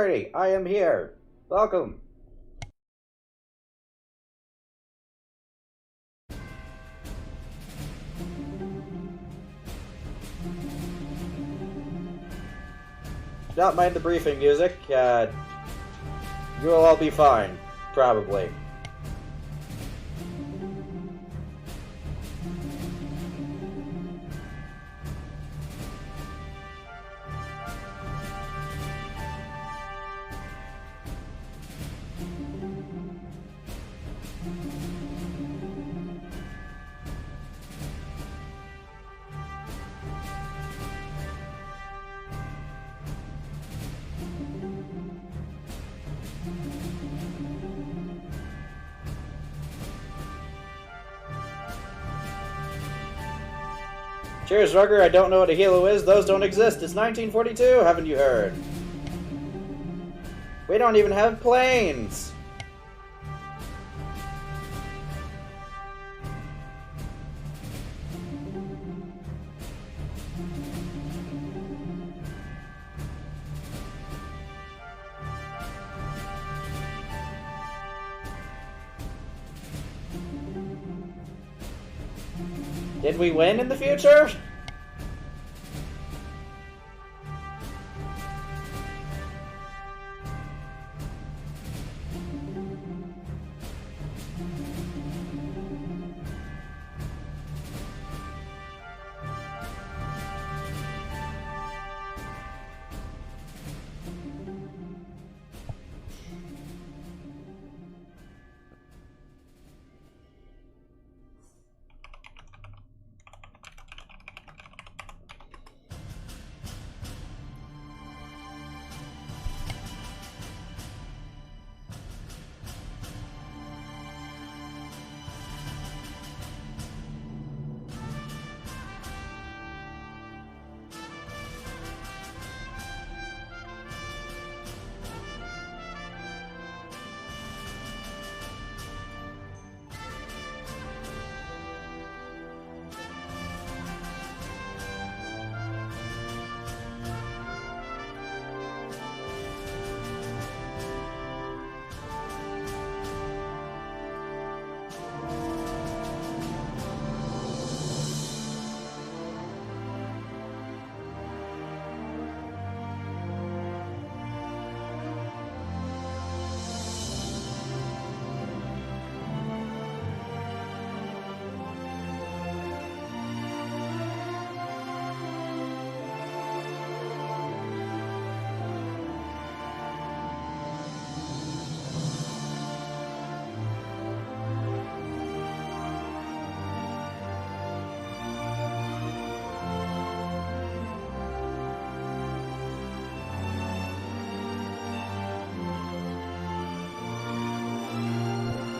party. I am here. Welcome. Do not mind the briefing music. You will all be fine. Probably. Cheers, Rugger. I don't know what a helo is. Those don't exist. It's 1942, haven't you heard? We don't even have planes. Did we win in the future?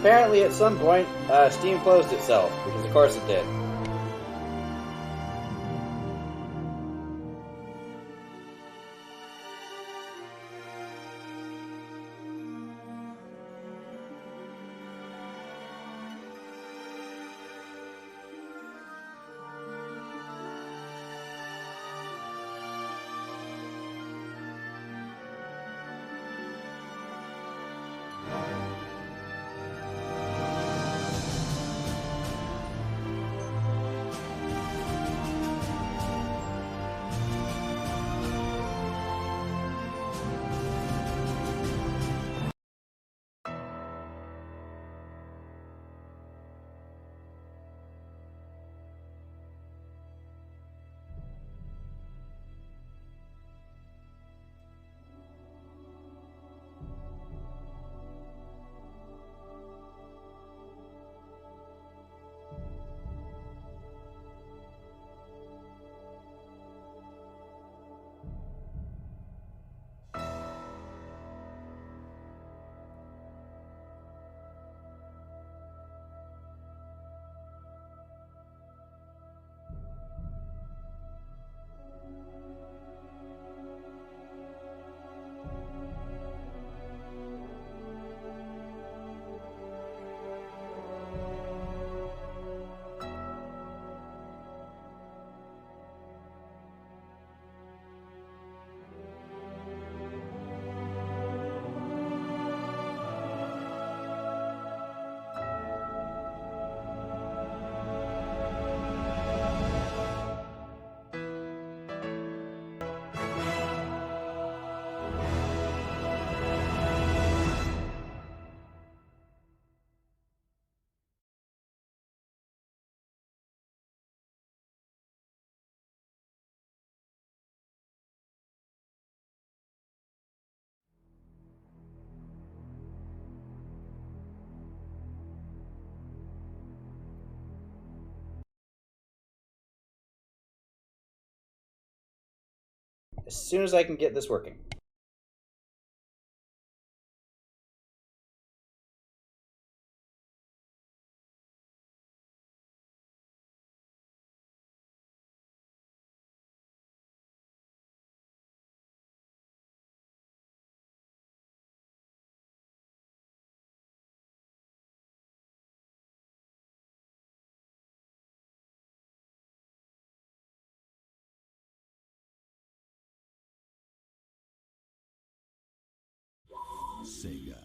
Apparently, at some point, Steam closed itself, because of course it did. as soon as I can get this working. Sega.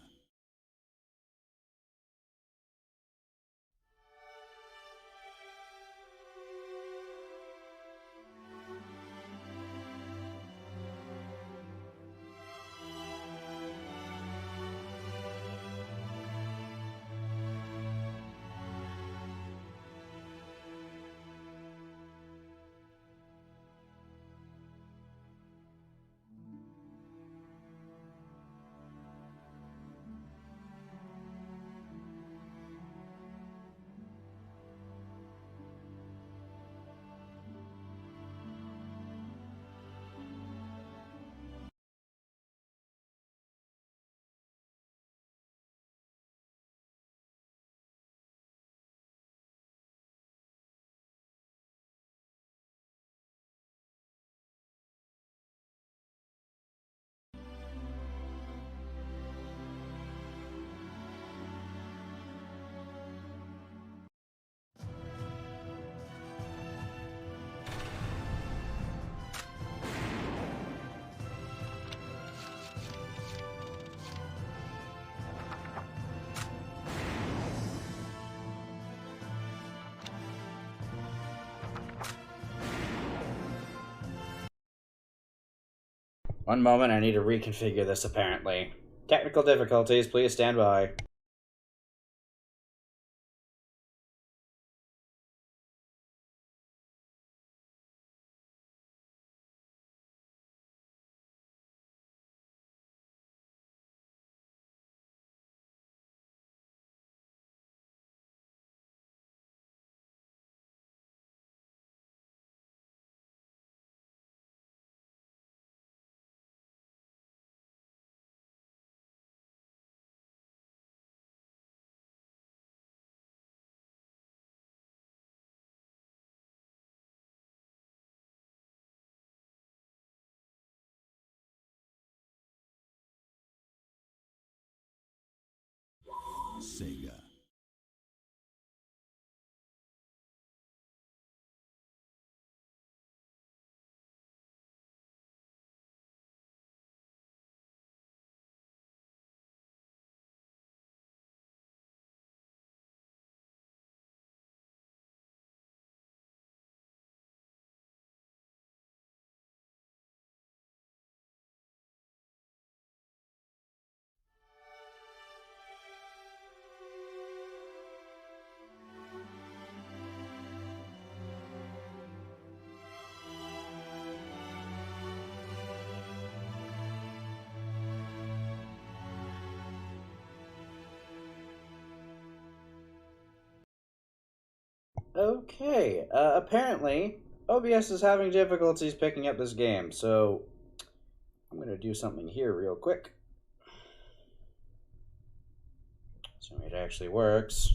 One moment, I need to reconfigure this apparently. Technical difficulties, please stand by. Sega. Okay, apparently OBS is having difficulties picking up this game, so I'm going to do something here real quick. So it actually works.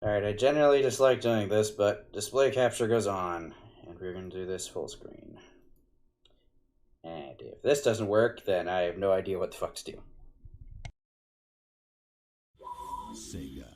Alright, I generally dislike doing this, but display capture goes on, and we're going to do this full screen. And if this doesn't work, then I have no idea what the fuck to do. Sega.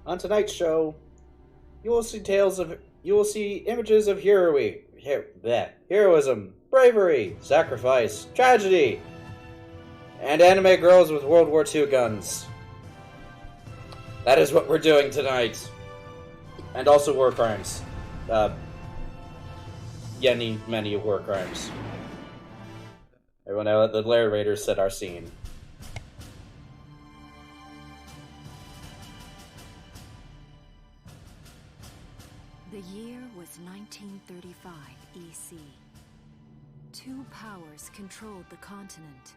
On tonight's show, you will see images of heroism, bravery, sacrifice, tragedy, and anime girls with World War II guns. That is what we're doing tonight. And also war crimes. Many war crimes. Everyone know the Lair Raiders set our scene. The year was 1935 EC. Two powers controlled the continent.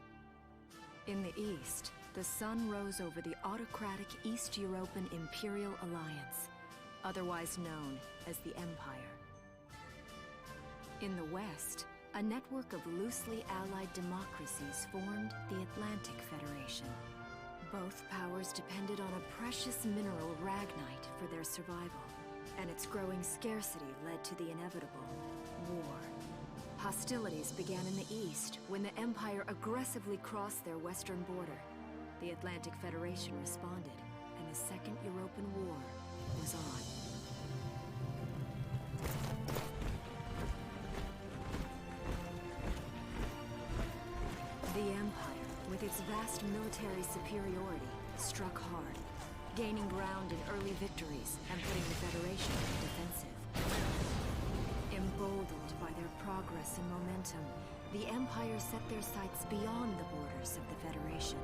In the east, the sun rose over the autocratic East European Imperial Alliance, otherwise known as the Empire. In the west, a network of loosely allied democracies formed the Atlantic Federation. Both powers depended on a precious mineral ragnite for their survival, and its growing scarcity led to the inevitable war. Hostilities began in the east when the Empire aggressively crossed their western border. The Atlantic Federation responded, and the Second European War was on. The Empire, with its vast military superiority, struck hard, gaining ground in early victories and putting the Federation on the defensive. Emboldened by their progress and momentum, the Empire set their sights beyond the borders of the Federation.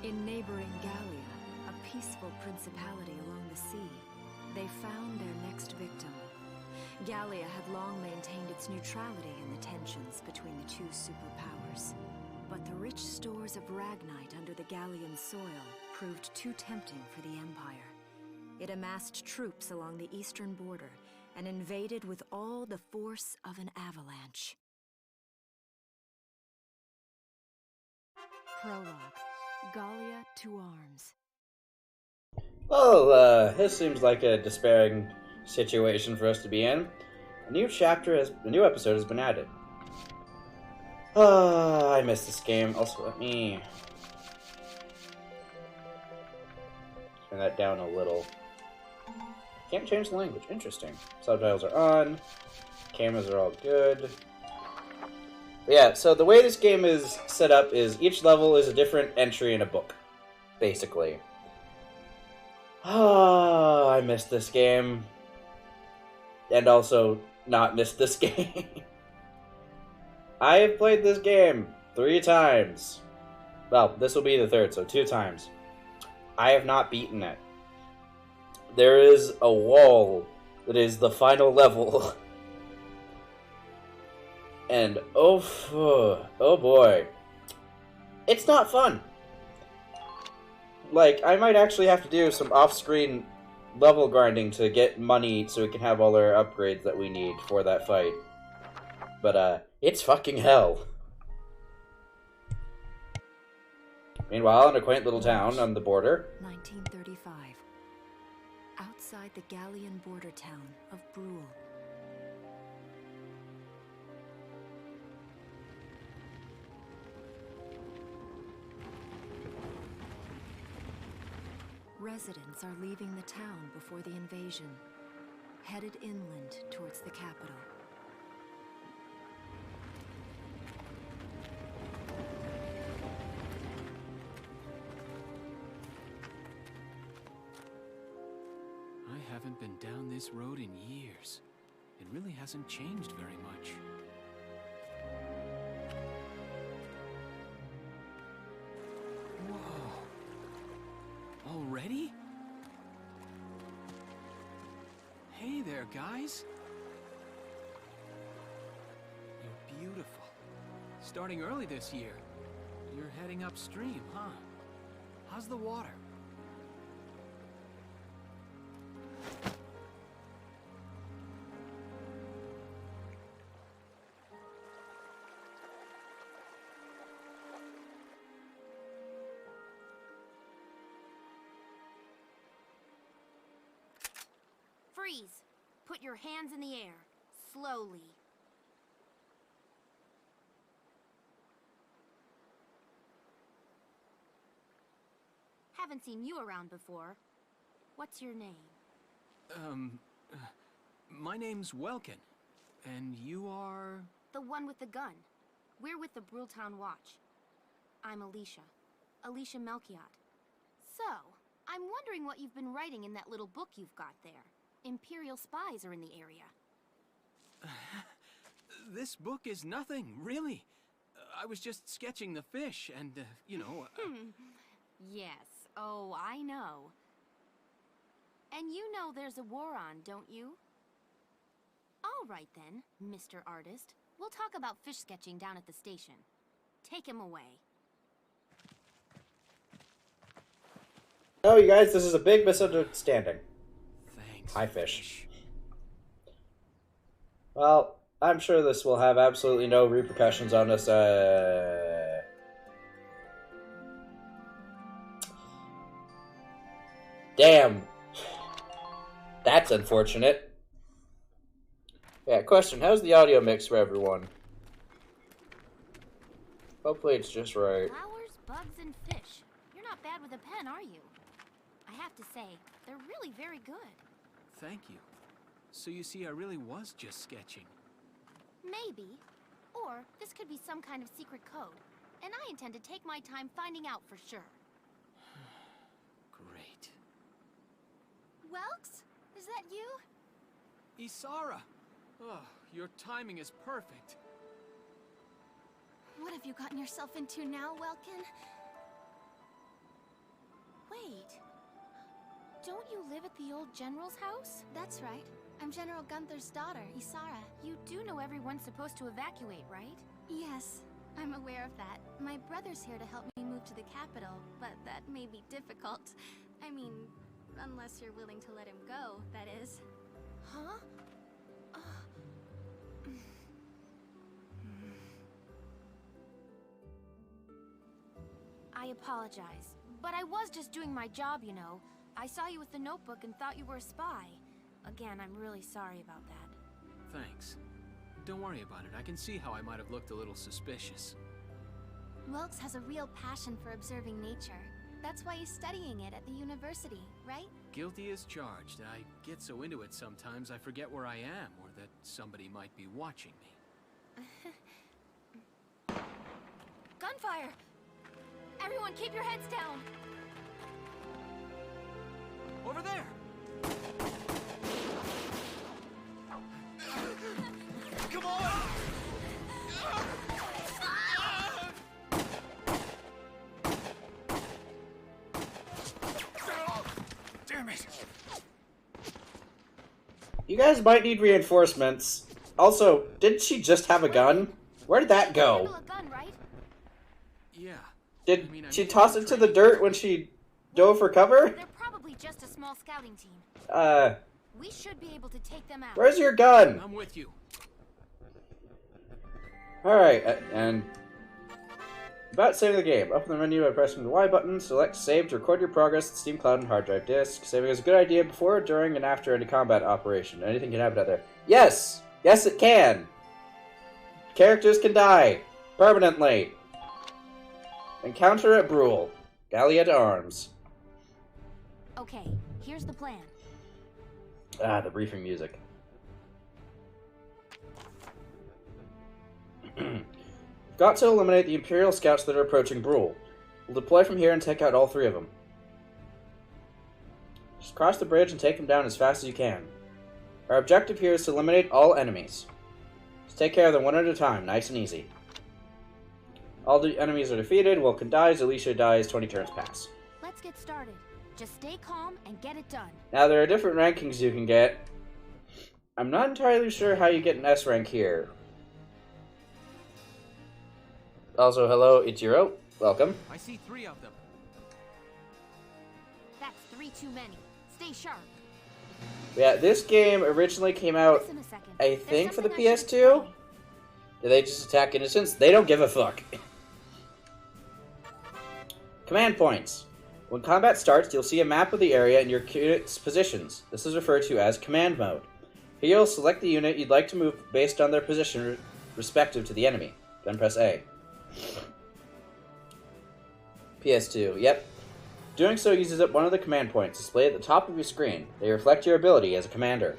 In neighboring Galia, a peaceful principality along the sea, they found their next victim. Galia had long maintained its neutrality in the tensions between the two superpowers. But the rich stores of ragnite under the Gallian soil proved too tempting for the Empire. It amassed troops along the eastern border and invaded with all the force of an avalanche. Prologue. Galia to arms. Well, this seems like a despairing situation for us to be in. A new episode has been added. I missed this game. Also, let me turn that down a little. Can't change the language. Interesting. Subtitles are on. Cameras are all good. But yeah, so the way this game is set up is each level is a different entry in a book, basically. I missed this game. And also not missed this game. I have played this game 3 times. Well, this will be the 3rd, so 2 times. I have not beaten it. There is a wall that is the final level. And oh boy. It's not fun. Like, I might actually have to do some off-screen level grinding to get money so we can have all our upgrades that we need for that fight. But, it's fucking hell. Meanwhile, in a quaint little town on the border. 1935. Outside the Gallian border town of Brule. Residents are leaving the town before the invasion, headed inland towards the capital. I haven't been down this road in years. It really hasn't changed very much. Whoa. Already? Hey there, guys. You're beautiful. Starting early this year. You're heading upstream, huh? How's the water? Freeze! Put your hands in the air. Slowly. Haven't seen you around before. What's your name? My name's Welkin. And you are... The one with the gun. We're with the Brultown Watch. I'm Alicia. Alicia Melchiot. So, I'm wondering what you've been writing in that little book you've got there. Imperial spies are in the area. This book is nothing, really. I was just sketching the fish, and, you know... Yes, oh, I know. And you know there's a war on, don't you? All right then, Mr. Artist. We'll talk about fish sketching down at the station. Take him away. Oh, you guys, this is a big misunderstanding. Thanks. Hi, fish. Well, I'm sure this will have absolutely no repercussions on us, Damn. That's unfortunate. Yeah, question, how's the audio mix for everyone? Hopefully it's just right. Flowers, bugs, and fish. You're not bad with a pen, are you? I have to say, they're really very good. Thank you. So you see, I really was just sketching. Maybe. Or this could be some kind of secret code. And I intend to take my time finding out for sure. Great. Welks? Is that you? Isara! Oh, your timing is perfect. What have you gotten yourself into now, Welkin? Wait. Don't you live at the old general's house? That's right. I'm General Gunther's daughter, Isara. You do know everyone's supposed to evacuate, right? Yes, I'm aware of that. My brother's here to help me move to the capital, but that may be difficult. I mean, unless you're willing to let him go, that is. Huh? I apologize, but I was just doing my job, you know. I saw you with the notebook and thought you were a spy. Again, I'm really sorry about that. Thanks. Don't worry about it. I can see how I might have looked a little suspicious. Welks has a real passion for observing nature. That's why he's studying it at the university, right? Guilty as charged. I get so into it sometimes I forget where I am, or that somebody might be watching me. Gunfire! Everyone keep your heads down! Over there! Come on! Damn it! You guys might need reinforcements. Also, didn't she just have a gun? Where did that go? Handle a gun, right? Yeah. Did I mean, she toss it to the dirt when she dove for cover? They're probably just a small scouting team. We should be able to take them out. Where's your gun? I'm with you. Alright, and about saving the game. Open the menu by pressing the Y button, select save to record your progress in Steam Cloud and hard drive disk. Saving is a good idea before, during, and after any combat operation. Anything can happen out there. Yes! Yes, it can! Characters can die. Permanently. Encounter at Brule. Galia to arms. Okay, here's the plan. Ah, the briefing music. Got to eliminate the Imperial scouts that are approaching Brule. We'll deploy from here and take out all 3 of them. Just cross the bridge and take them down as fast as you can. Our objective here is to eliminate all enemies. Just take care of them one at a time, nice and easy. All the enemies are defeated, Welkin dies, Alicia dies, 20 turns pass. Let's get started. Just stay calm and get it done. Now, there are different rankings you can get. I'm not entirely sure how you get an S rank here. Also, hello, Ichiro. Welcome. I see 3 of them. That's 3 too many. Stay sharp. Yeah, this game originally came out, Listen a second. I There's think, for the something I should PS2? explain. Do they just attack innocents? They don't give a fuck. Command points. When combat starts, you'll see a map of the area and your unit's positions. This is referred to as command mode. Here you'll select the unit you'd like to move based on their position respective to the enemy. Then press A. PS2, yep. Doing so uses up one of the command points displayed at the top of your screen. They reflect your ability as a commander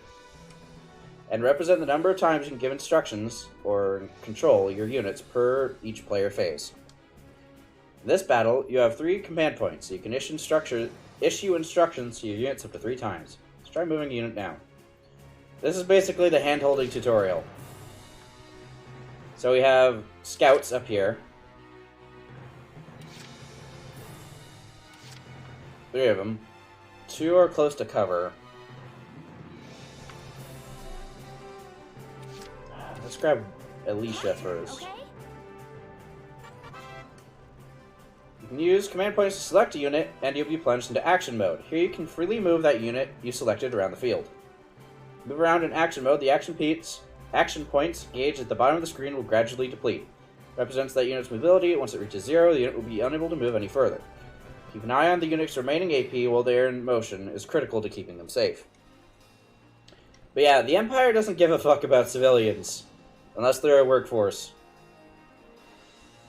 and represent the number of times you can give instructions or control your units per each player phase. In this battle, you have 3 command points, so you can issue instructions to your units up to 3 times. Let's try moving a unit now. This is basically the hand-holding tutorial. So we have scouts up here. 3 of them. 2 are close to cover. Let's grab Alicia first. Okay? You can use command points to select a unit, and you'll be plunged into action mode. Here you can freely move that unit you selected around the field. Move around in action mode, the action points gauge at the bottom of the screen will gradually deplete. Represents that unit's mobility. Once it reaches 0, the unit will be unable to move any further. Keep an eye on the unit's remaining AP while they are in motion is critical to keeping them safe. But yeah, the Empire doesn't give a fuck about civilians. Unless they're a workforce.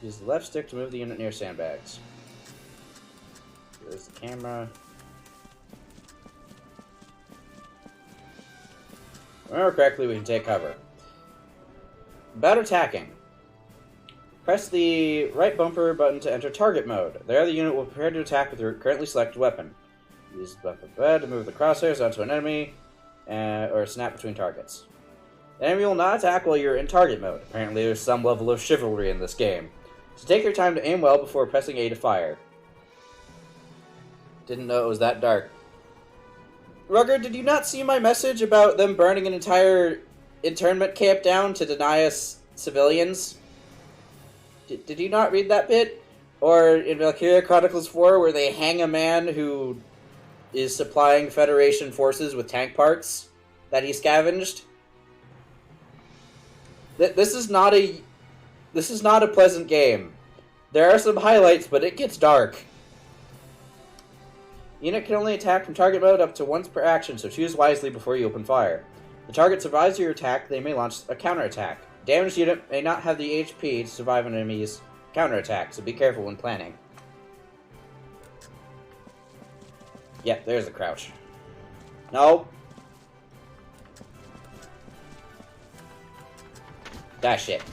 Use the left stick to move the unit near sandbags. There's the camera. Remember correctly, we can take cover. About attacking. Press the right bumper button to enter target mode. There, the unit will prepare to attack with your currently selected weapon. Use the bumper button to move the crosshairs onto an enemy, or snap between targets. The enemy will not attack while you're in target mode. Apparently, there's some level of chivalry in this game. So take your time to aim well before pressing A to fire. Didn't know it was that dark. Rugger, did you not see my message about them burning an entire internment camp down to deny us civilians? Did you not read that bit? Or in Valkyria Chronicles 4, where they hang a man who is supplying Federation forces with tank parts that he scavenged? This is not a pleasant game. There are some highlights, but it gets dark. Unit can only attack from target mode up to once per action, so choose wisely before you open fire. If the target survives your attack, they may launch a counterattack. Damaged unit may not have the HP to survive an enemy's counterattack, so be careful when planning. Yep, there's the crouch. No. That shit.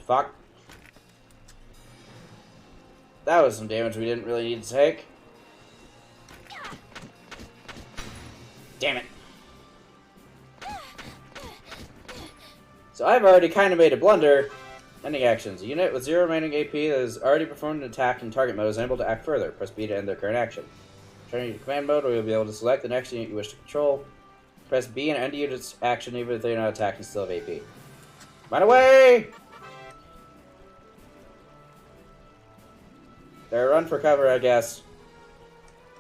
Fuck. That was some damage we didn't really need to take. Damn it. So I've already kind of made a blunder. Ending actions. A unit with 0 remaining AP that has already performed an attack in target mode is unable to act further. Press B to end their current action. Turning to command mode, where you'll be able to select the next unit you wish to control. Press B and end the unit's action even if they're not attacking and still have AP. Run away! They're run for cover, I guess.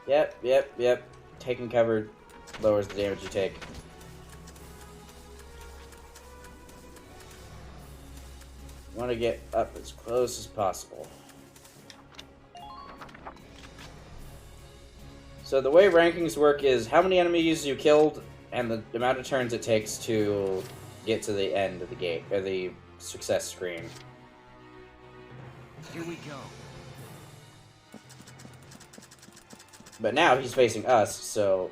Yep. Taking cover lowers the damage you take. Want to get up as close as possible. So the way rankings work is how many enemies you killed and the amount of turns it takes to get to the end of the game, or the success screen. Here we go. But now he's facing us, so...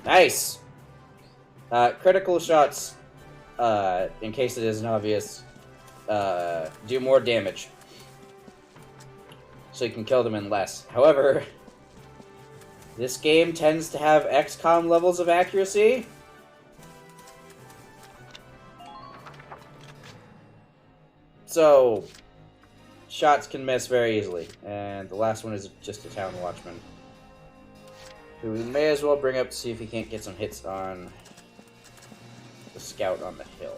Nice! Critical shots, in case it isn't obvious, do more damage. So you can kill them in less. However, this game tends to have XCOM levels of accuracy. So, shots can miss very easily. And the last one is just a town watchman, who we may as well bring up to see if he can't get some hits on the scout on the hill.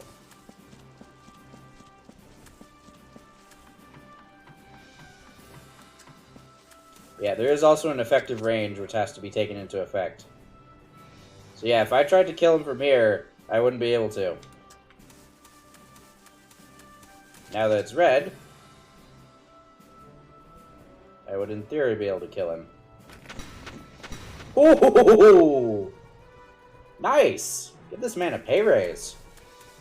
Yeah, there is also an effective range which has to be taken into effect. So yeah, if I tried to kill him from here, I wouldn't be able to. Now that it's red, I would in theory be able to kill him. Oh! Nice! Give this man a pay raise.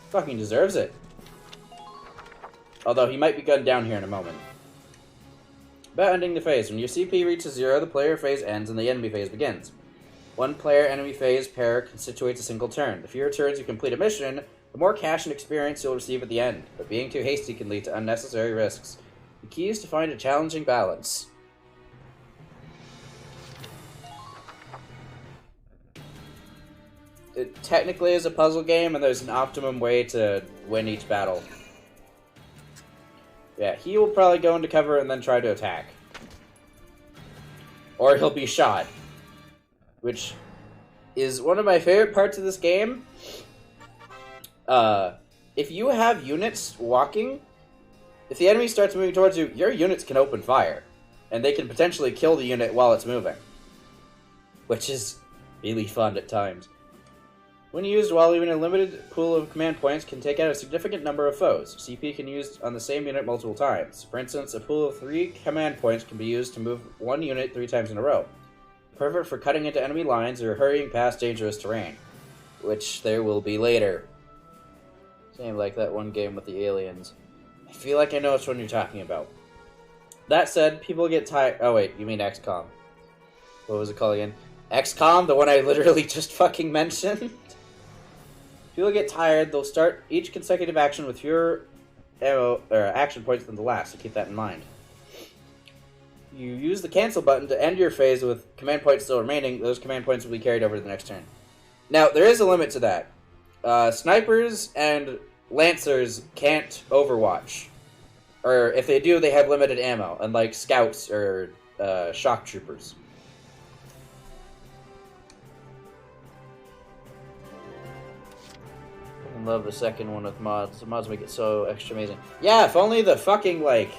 Fucking deserves it. Although he might be gunned down here in a moment. About ending the phase. When your CP reaches 0, the player phase ends and the enemy phase begins. One player-enemy phase pair constitutes a single turn. The fewer turns you complete a mission, the more cash and experience you'll receive at the end. But being too hasty can lead to unnecessary risks. The key is to find a challenging balance. It technically is a puzzle game, and there's an optimum way to win each battle. Yeah, he will probably go into cover and then try to attack. Or he'll be shot. Which is one of my favorite parts of this game. If you have units walking, if the enemy starts moving towards you, your units can open fire. And they can potentially kill the unit while it's moving. Which is really fun at times. When used while even a limited pool of command points can take out a significant number of foes. CP can be used on the same unit multiple times. For instance, a pool of 3 command points can be used to move one unit 3 times in a row. Perfect for cutting into enemy lines or hurrying past dangerous terrain. Which there will be later. Same like that one game with the aliens. I feel like I know which one you're talking about. That said, people get tired. Oh wait, you mean XCOM. What was it called again? XCOM? The one I literally just fucking mentioned? People get tired, they'll start each consecutive action with fewer action points than the last, so keep that in mind. You use the cancel button to end your phase with command points still remaining. Those command points will be carried over to the next turn. Now, there is a limit to that. Snipers and Lancers can't overwatch. Or if they do, they have limited ammo, unlike Scouts or Shock Troopers. I love the second one with mods. The mods make it so extra amazing. Yeah, if only the fucking, like,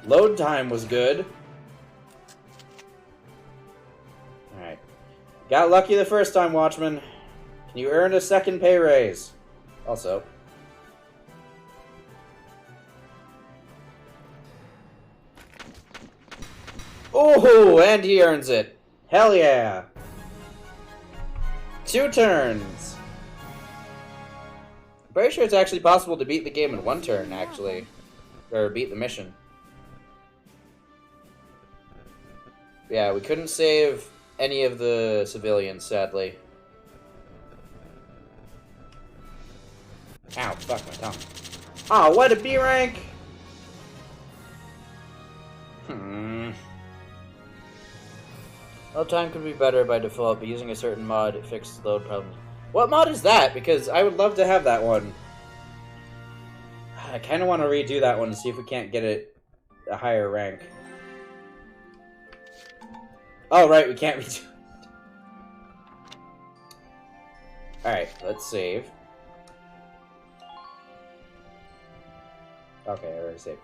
load time was good. Alright. Got lucky the first time, Watchman. Can you earn a second pay raise? Also. Oh, and he earns it. Hell yeah. 2 turns. Pretty sure it's actually possible to beat the game in 1 turn, actually. Or beat the mission. Yeah, we couldn't save any of the civilians, sadly. Ow, fuck my tongue. Oh, what a B rank! Load time could be better by default, but using a certain mod it fixes load problems. What mod is that? Because I would love to have that one. I kind of want to redo that one and see if we can't get it a higher rank. Oh, right, we can't redo it. Alright, let's save. Okay, I already saved.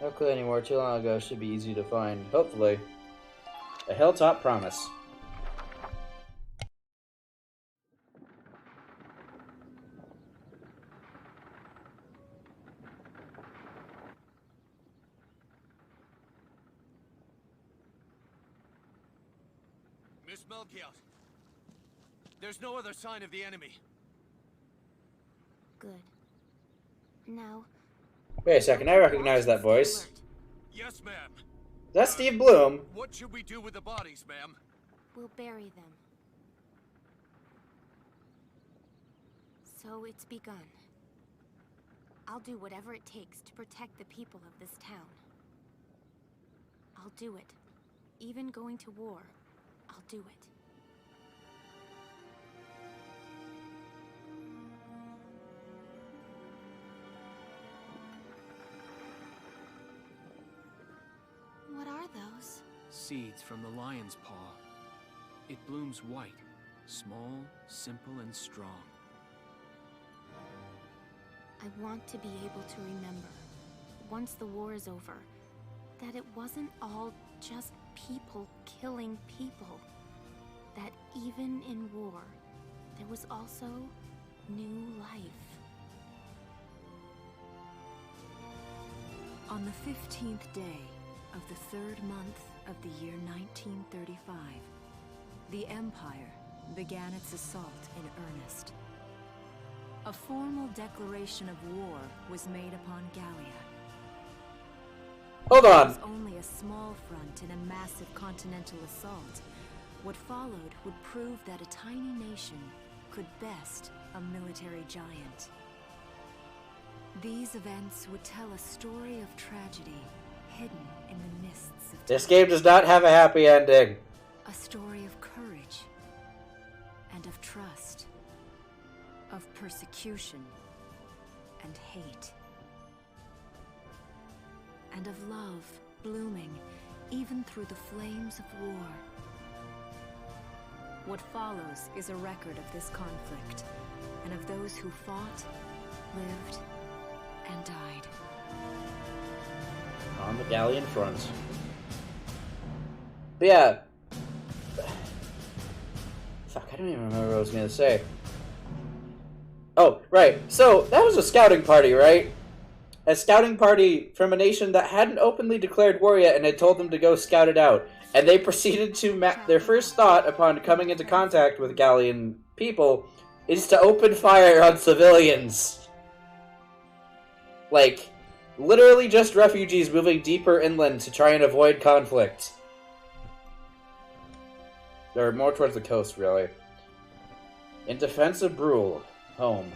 No clue anymore. Too long ago. Should be easy to find. Hopefully. A hilltop promise. Miss Melchior, there's no other sign of the enemy. Good. Now... Wait a second, I recognize that voice. Yes, ma'am. Is that Steve Bloom? What should we do with the bodies, ma'am? We'll bury them. So it's begun. I'll do whatever it takes to protect the people of this town. I'll do it. Even going to war, I'll do it. What are those? Seeds from the lion's paw. It blooms white, small, simple, and strong. I want to be able to remember, once the war is over, that it wasn't all just people killing people. That even in war, there was also new life. On the 15th day of the 3rd month of the year 1935, the Empire began its assault in earnest. A formal declaration of war was made upon Galia. Hold It on. was only a small front in a massive continental assault. What followed would prove that a tiny nation could best a military giant. These events would tell a story of tragedy hidden in the mists of This time. game does not have a happy ending. A story of courage and of trust, of persecution and hate, and of love blooming even through the flames of war. What follows is a record of this conflict and of those who fought, lived, and died. On the Galian front. But yeah. Fuck, I don't even remember what I was gonna say. Oh, right. So, that was a scouting party, right? A scouting party from a nation that hadn't openly declared war yet and had told them to go scout it out. And they proceeded to their first thought upon coming into contact with Galian people is to open fire on civilians. Like, literally just refugees moving deeper inland to try and avoid conflict. Or more towards the coast, really. In defense of Brule, home.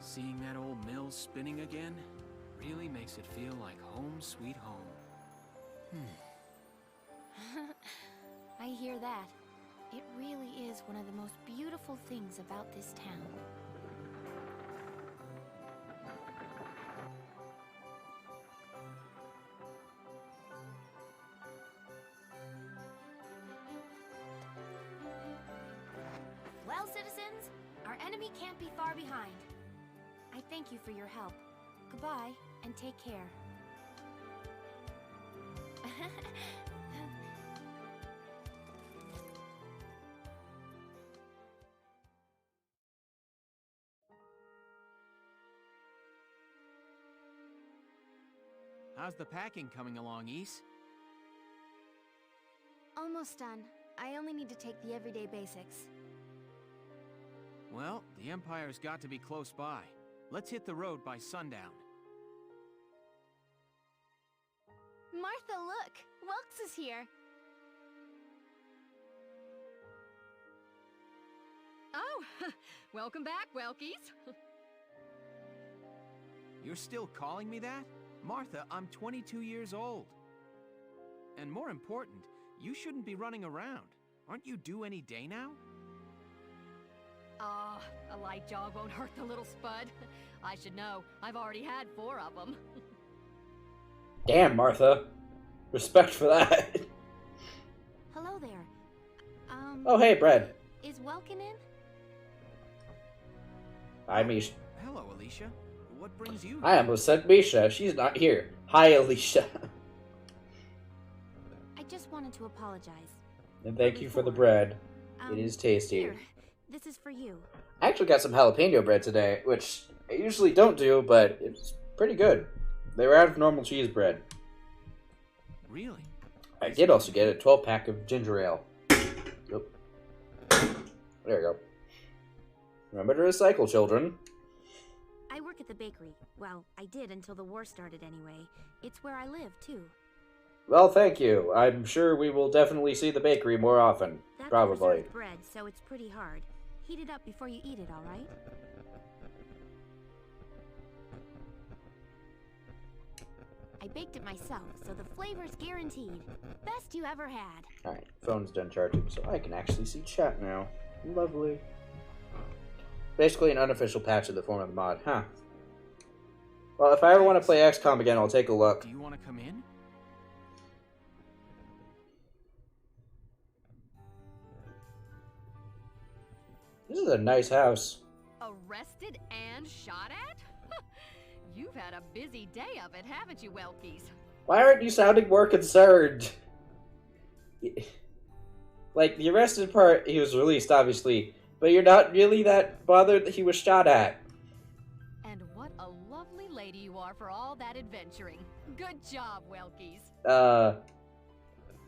Seeing that old mill spinning again really makes it feel like home sweet home. I hear that. It really is one of the most beautiful things about this town. Well, citizens, our enemy can't be far behind. I thank you for your help. Goodbye, and take care. How's the packing coming along, Ys? Almost done. I only need to take the everyday basics. Well, the Empire's got to be close by. Let's hit the road by sundown. Martha, look! Welks is here! Oh, welcome back, Welkies. You're still calling me that? Martha, I'm 22 years old. And more important, you shouldn't be running around. Aren't you due any day now? Ah, a light jog won't hurt the little spud. I should know. I've already had 4 of them. Damn, Martha. Respect for that. Hello there. Oh, hey, Bread. Is Welkin in? Hi, Misha. Hello, Alicia. What brings you I almost said Misha. She's not here. Hi, Alicia. I just wanted to apologize. And thank you for the bread. It is tasty. Here, this is for you. I actually got some jalapeno bread today, which I usually don't do, but it's pretty good. They were out of normal cheese bread. Really? I did also get a 12-pack of ginger ale. Oop. There you go. Remember to recycle, children. I work at the bakery. Well, I did until the war started anyway. It's where I live, too. Well, thank you. I'm sure we will definitely see the bakery more often. That's Probably. preserved bread, so it's pretty hard. Heat it up before you eat it, all right? I baked it myself, so the flavor's guaranteed. Best you ever had. Alright, phone's done charging, so I can actually see chat now. Lovely. Basically an unofficial patch in the form of the mod, huh? Well, if I ever want to play XCOM again, I'll take a look. Do you want to come in? This is a nice house. A arrested and shot at? You've had a busy day of it, haven't you, Welkies? Why aren't you sounding more concerned? Like, the arrested part, he was released, obviously, but you're not really that bothered that he was shot at. And what a lovely lady you are for all that adventuring. Good job, Welkies.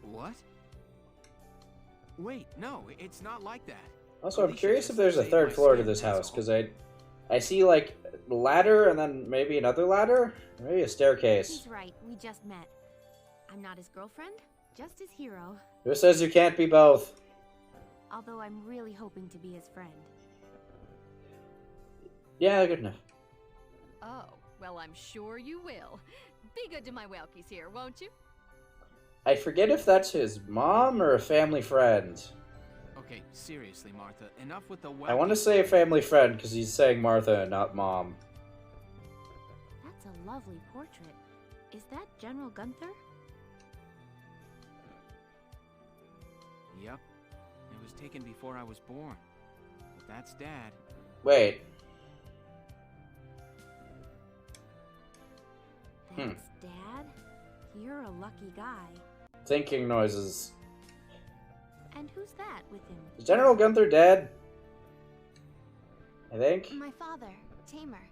What? Wait, no, it's not like that. Also, I'm Alicia curious just if there's a saved third my floor to skin, this that's house, all. because I see, like, a ladder and then maybe another ladder? Maybe a staircase. He's right, we just met. I'm not his girlfriend, just his hero. Who says you can't be both? Although I'm really hoping to be his friend. Yeah, good enough. Oh, well, I'm sure you will. Be good to my Welkies here, won't you? I forget if that's his mom or a family friend. Okay, seriously, Martha, enough with the I want to say a family friend because he's saying Martha and not mom. That's a lovely portrait. Is that General Gunther? Yep. It was taken before I was born. But that's Dad. Wait. That's Dad? You're a lucky guy. Thinking noises. And who's that with him? Is General Gunther dead? I think. My father, Tamer.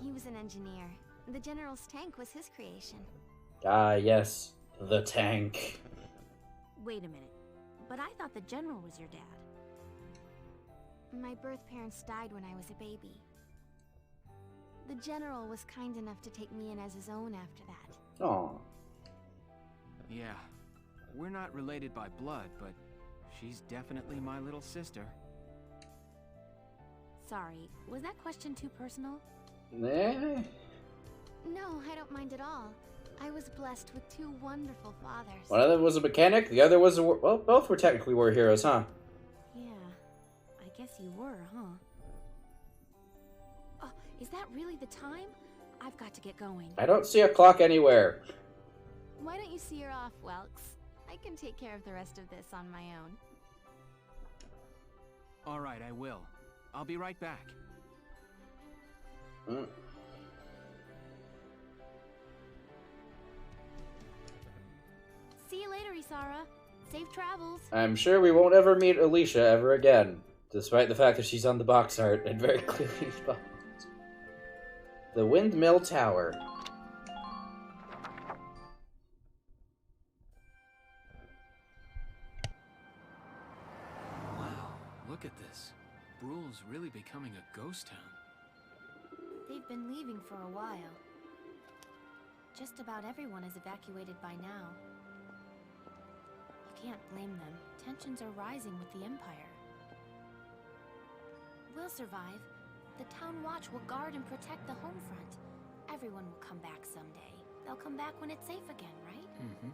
He was an engineer. The General's tank was his creation. Ah, yes. The tank. Wait a minute. But I thought the General was your dad. My birth parents died when I was a baby. The General was kind enough to take me in as his own after that. Aw. Yeah. We're not related by blood, but she's definitely my little sister. Sorry, was that question too personal? Eh? No, I don't mind at all. I was blessed with two wonderful fathers. One of them was a mechanic, the other was a well, both were technically war heroes, huh? Yeah, I guess you were, huh? Oh, is that really the time? I've got to get going. I don't see a clock anywhere. Why don't you see her off, Welks? I can take care of the rest of this on my own. All right, I will. I'll be right back. Mm. See you later, Isara. Safe travels. I'm sure we won't ever meet Alicia ever again, despite the fact that she's on the box art and very clearly spelled. The Windmill Tower. Wow, look at this. Bruhl's really becoming a ghost town. They've been leaving for a while. Just about everyone is evacuated by now. You can't blame them. Tensions are rising with the Empire. We'll survive. The Town Watch will guard and protect the home front. Everyone will come back someday. They'll come back when it's safe again, right? Mm-hmm.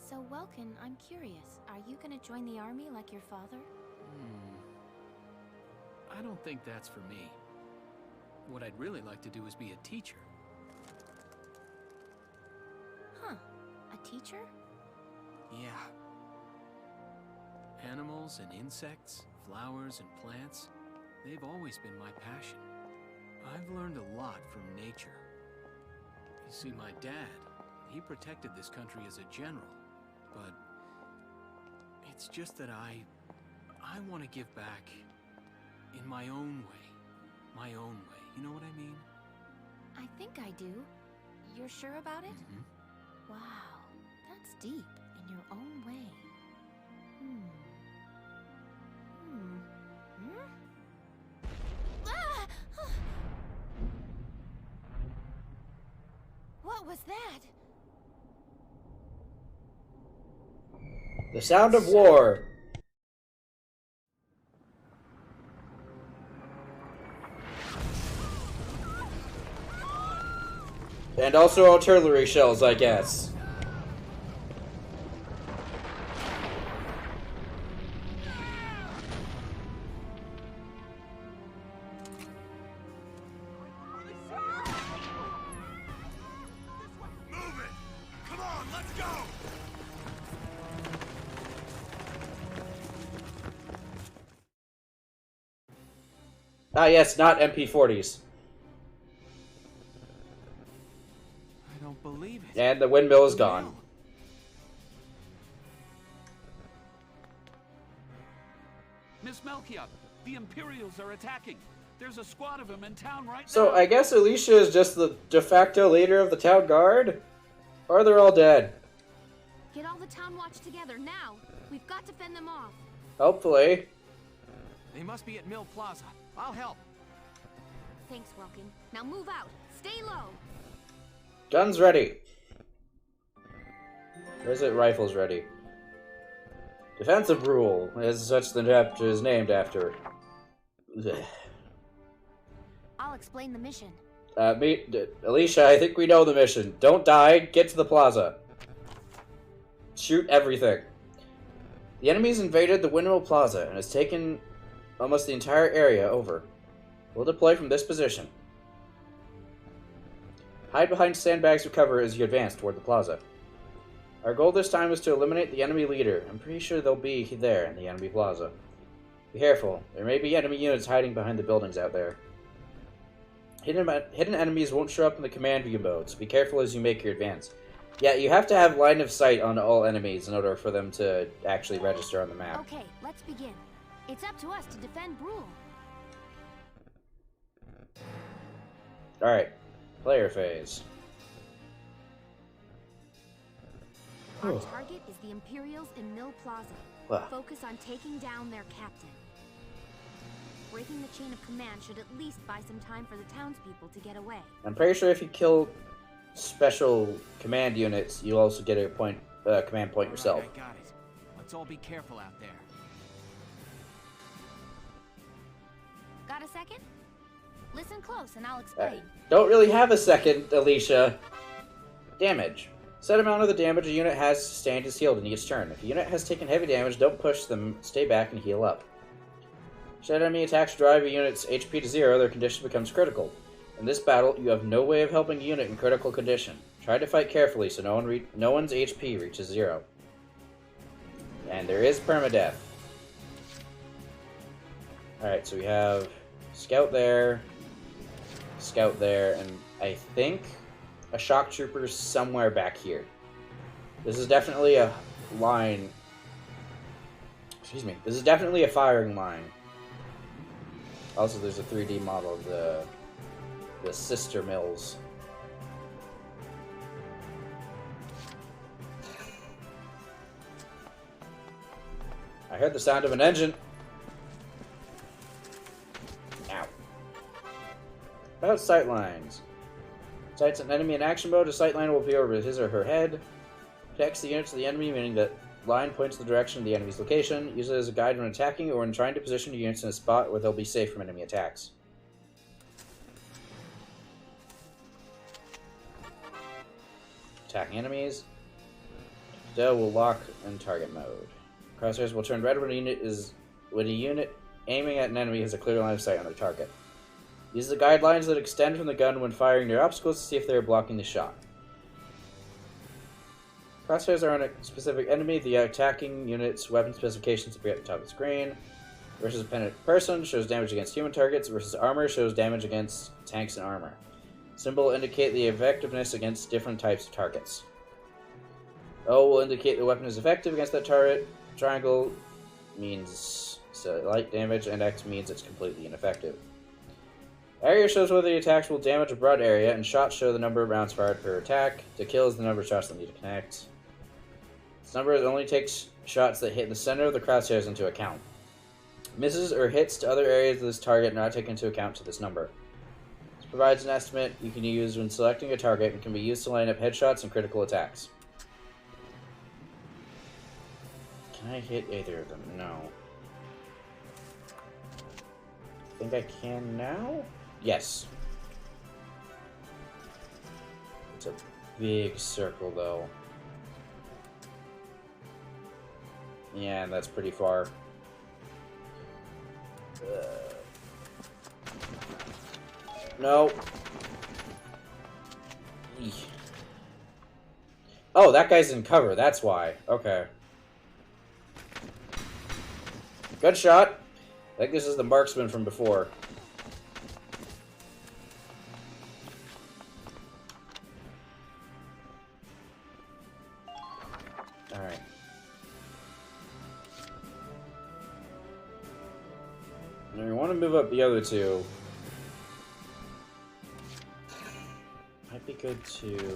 So, Welkin, I'm curious. Are you gonna join the army like your father? I don't think that's for me. What I'd really like to do is be a teacher. Huh. A teacher? Yeah. Animals and insects, flowers and plants, they've always been my passion. I've learned a lot from nature. You see, my dad, he protected this country as a general, but it's just that I want to give back in my own way. My own way. You know what I mean? I think I do. You're sure about it? Mm-hmm. Wow, that's deep in your own way. Ah! What was that? The sound of war. And also artillery shells, I guess. Ah, yes, not MP40s. I don't believe it. And the windmill is The gone. mill. Miss Melkia, the Imperials are attacking. There's a squad of them in town right So now. I guess Alicia is just the de facto leader of the town guard? Or they're all dead? Get all the town watch together now. We've got to fend them off. Hopefully. They must be at Mill Plaza. I'll help. Thanks, Welkin. Now move out. Stay low. Guns ready. Where's it? Rifles ready. Defensive rule, as such the chapter is named after. Ugh. I'll explain the mission. Alicia, I think we know the mission. Don't die, get to the plaza. Shoot everything. The enemy's invaded the Windmill Plaza and has taken almost the entire area over. We'll deploy from this position. Hide behind sandbags of cover as you advance toward the plaza. Our goal this time is to eliminate the enemy leader. I'm pretty sure they'll be there in the enemy plaza. Be careful. There may be enemy units hiding behind the buildings out there. Hidden enemies won't show up in the command view mode, so be careful as you make your advance. Yeah, you have to have line of sight on all enemies in order for them to actually register on the map. Okay, let's begin. It's up to us to defend Brule. Alright, player phase. Our target is the Imperials in Mill Plaza. Wow. Focus on taking down their captain. Breaking the chain of command should at least buy some time for the townspeople to get away. I'm pretty sure if you kill special command units, you'll also get a point, command point yourself. All right, I got it. Let's all be careful out there. Got a second? Listen close and I'll explain. Don't really have a second, Alicia. Damage. Set amount of the damage a unit has sustained is healed in each turn. If a unit has taken heavy damage, don't push them, stay back and heal up. Should enemy attacks drive a unit's HP to 0, their condition becomes critical. In this battle, you have no way of helping a unit in critical condition. Try to fight carefully so no one's HP reaches 0. And there is permadeath. Alright, so we have Scout there, and I think a shock trooper somewhere back here. This is definitely a line. Excuse me. This is definitely a firing line. Also, there's a 3D model of the sister mills. I heard the sound of an engine. Ow. About sight lines. Sights an enemy in action mode, a sight line will appear over his or her head. Protects the units of the enemy, meaning that line points the direction of the enemy's location. Use it as a guide when attacking or when trying to position your units in a spot where they'll be safe from enemy attacks. Attacking enemies. Dell will lock in target mode. Crosshairs will turn red when a unit aiming at an enemy has a clear line of sight on their target. Use the guidelines that extend from the gun when firing near obstacles to see if they are blocking the shot. Crosshairs are on a specific enemy. The attacking unit's weapon specifications appear at the top of the screen. Versus a pennant person shows damage against human targets. Versus armor shows damage against tanks and armor. Symbol will indicate the effectiveness against different types of targets. O will indicate the weapon is effective against that target. Triangle means light damage, and X means it's completely ineffective. Area shows whether the attacks will damage a broad area, and shots show the number of rounds fired per attack. To kill is the number of shots that need to connect. This number only takes shots that hit the center of the crosshairs into account. Misses or hits to other areas of this target not taken into account to this number. This provides an estimate you can use when selecting a target and can be used to line up headshots and critical attacks. Can I hit either of them? No. I think I can now? Yes. It's a big circle, though. Yeah, that's pretty far. No. Eek. Oh, that guy's in cover. That's why. Okay. Good shot. I think this is the marksman from before. Now we want to move up the other two. Might be good to...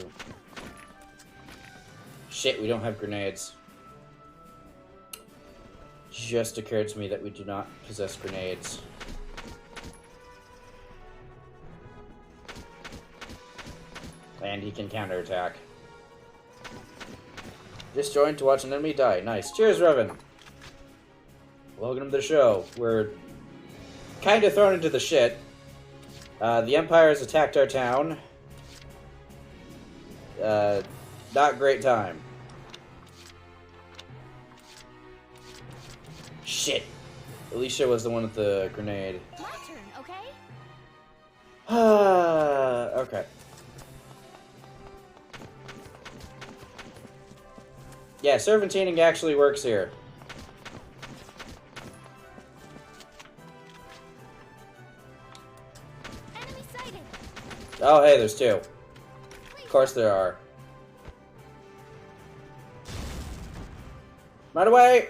Shit, we don't have grenades. Just occurred to me that we do not possess grenades. And he can counterattack. Just joined to watch an enemy die. Nice. Cheers, Revan! Welcome to the show. We're kind of thrown into the shit. The Empire has attacked our town. Not great time. Shit. Alicia was the one with the grenade. My turn, okay? Okay. Yeah, serpentining actually works here. Enemy sighted. Oh, hey, there's two. Of course there are. Run away!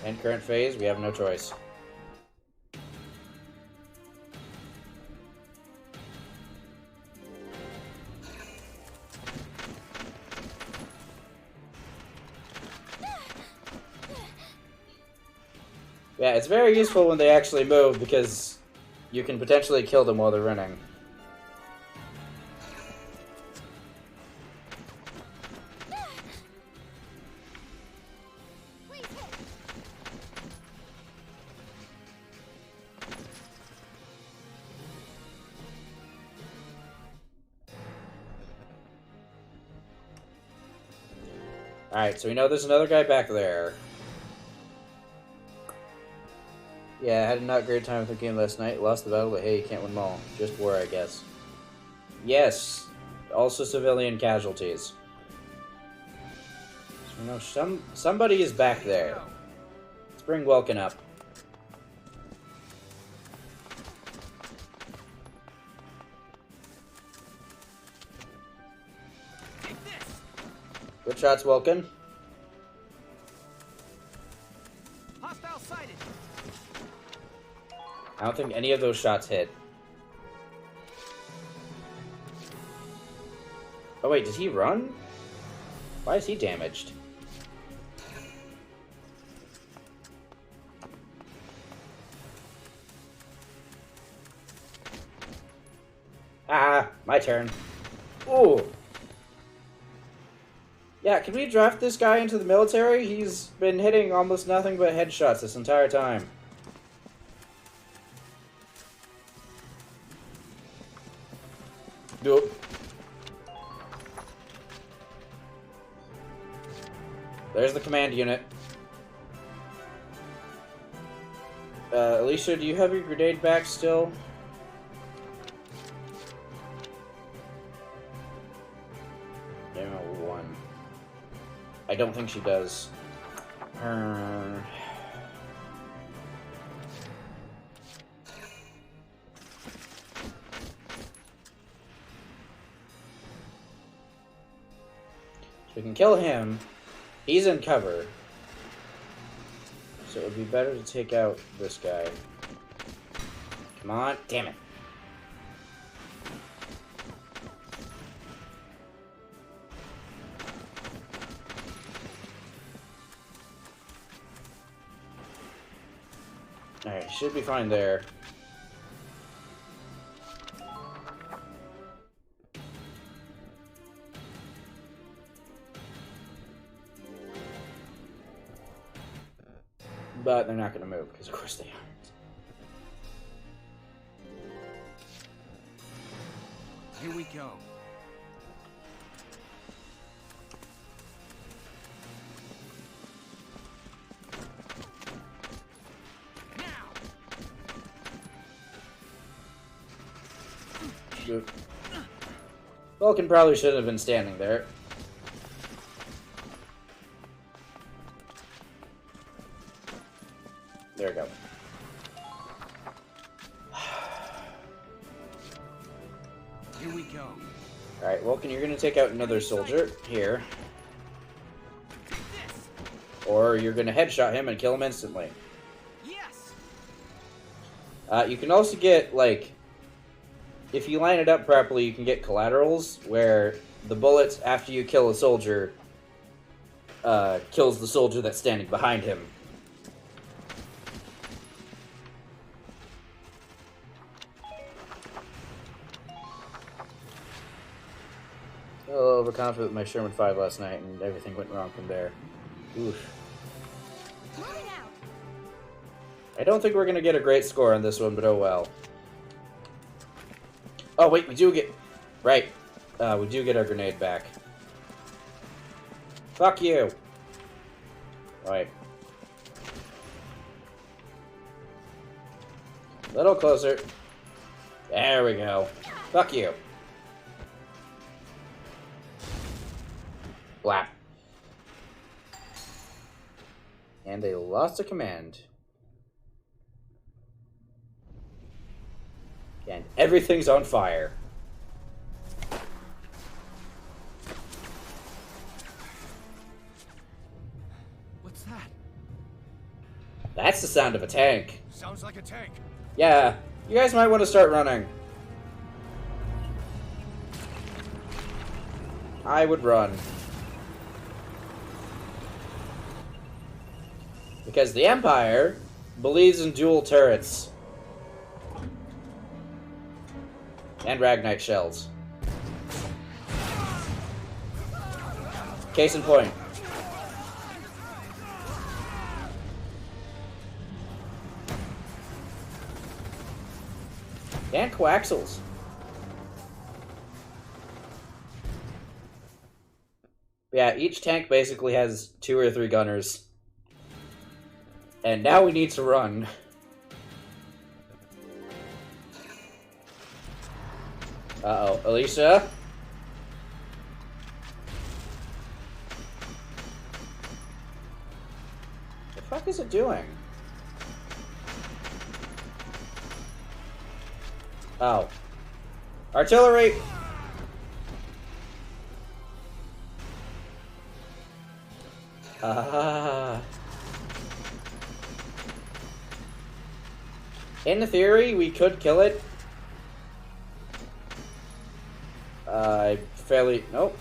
And current phase, we have no choice. Yeah, it's very useful when they actually move because you can potentially kill them while they're running. Please hit. Alright, so we know there's another guy back there. Yeah, I had a not great time with the game last night. Lost the battle, but hey, you can't win them all. Just war, I guess. Yes, also civilian casualties. So, you know, somebody is back there. Let's bring Welkin up. Good shots, Welkin. Hostile sighted. I don't think any of those shots hit. Oh wait, did he run? Why is he damaged? Ah, my turn. Ooh. Yeah, can we draft this guy into the military? He's been hitting almost nothing but headshots this entire time. Nope. There's the command unit. Alicia, do you have your grenade back still? Ammo 1. I don't think she does. We can kill him. He's in cover. So it would be better to take out this guy. Come on. Damn it. Alright, should be fine there. But they're not going to move, because of course they aren't. Here we go. Now. Shoot. Vulcan probably shouldn't have been standing there. There we go. Here we go. Alright, Vulcan, you're gonna take out another soldier here. Or you're gonna headshot him and kill him instantly. Yes. You can also get, like... If you line it up properly, you can get collaterals, where the bullets, after you kill a soldier, kills the soldier that's standing behind him. A little overconfident with my Sherman 5 last night, and everything went wrong from there. Oof. I don't think we're going to get a great score on this one, but oh well. Oh, wait, we do get... Right. We do get our grenade back. Fuck you! Alright. A little closer. There we go. Fuck you. Blap. And they lost a command. And everything's on fire. What's that? That's the sound of a tank. Sounds like a tank. Yeah, you guys might want to start running. I would run. Because the Empire believes in dual turrets. And Ragnite shells. Case in point. And coaxials. Yeah, each tank basically has 2 or 3 gunners. And now we need to run. Uh-oh, Alicia? The fuck is it doing? Oh. Artillery! In theory, we could kill it. Nope.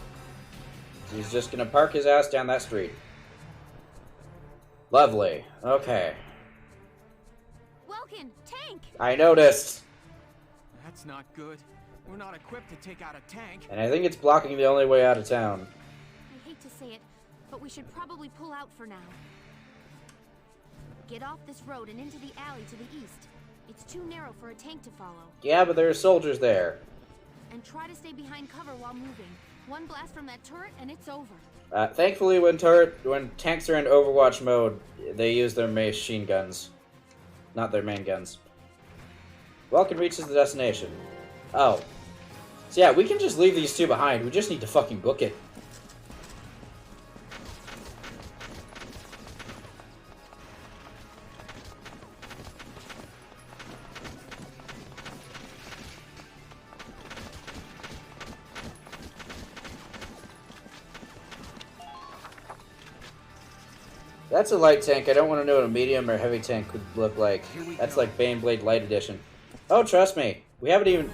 He's just gonna park his ass down that street. Lovely. Okay. Welkin, tank! I noticed. That's not good. We're not equipped to take out a tank. And I think it's blocking the only way out of town. I hate to say it, but we should probably pull out for now. Get off this road and into the alley to the east. It's too narrow for a tank to follow. Yeah, but there are soldiers there. And try to stay behind cover while moving. One blast from that turret and it's over. Thankfully, when tanks are in Overwatch mode, they use their machine guns. Not their main guns. Vulcan reaches the destination. Oh. So yeah, we can just leave these 2 behind. We just need to fucking book it. That's a light tank. I don't want to know what a medium or heavy tank would look like. That's like Baneblade Light Edition. Oh, trust me. We haven't even...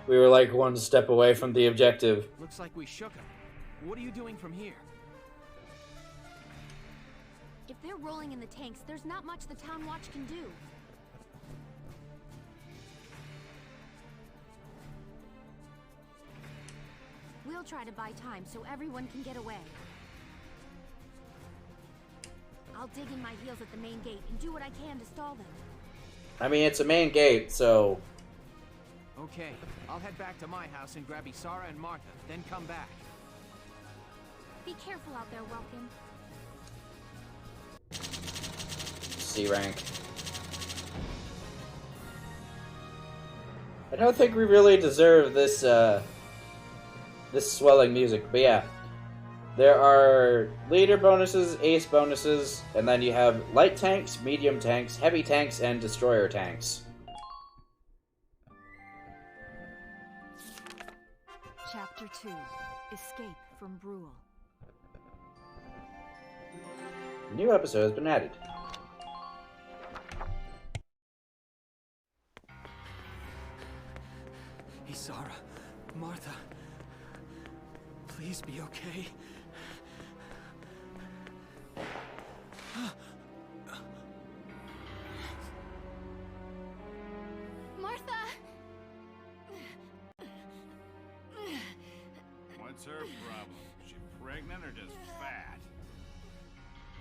We were like 1 step away from the objective. Looks like we shook him. What are you doing from here? If they're rolling in the tanks, there's not much the Town Watch can do. We'll try to buy time so everyone can get away. I'll dig in my heels at the main gate and do what I can to stall them. I mean, it's a main gate, so... Okay, I'll head back to my house and grab Isara and Martha, then come back. Be careful out there, Welkin. C rank. I don't think we really deserve this, this swelling music, but yeah. There are leader bonuses, ace bonuses, and then you have light tanks, medium tanks, heavy tanks, and destroyer tanks. Chapter 2. Escape from Brule. New episode has been added. Isara, Martha, please be okay. Martha! What's her problem? She pregnant or just fat?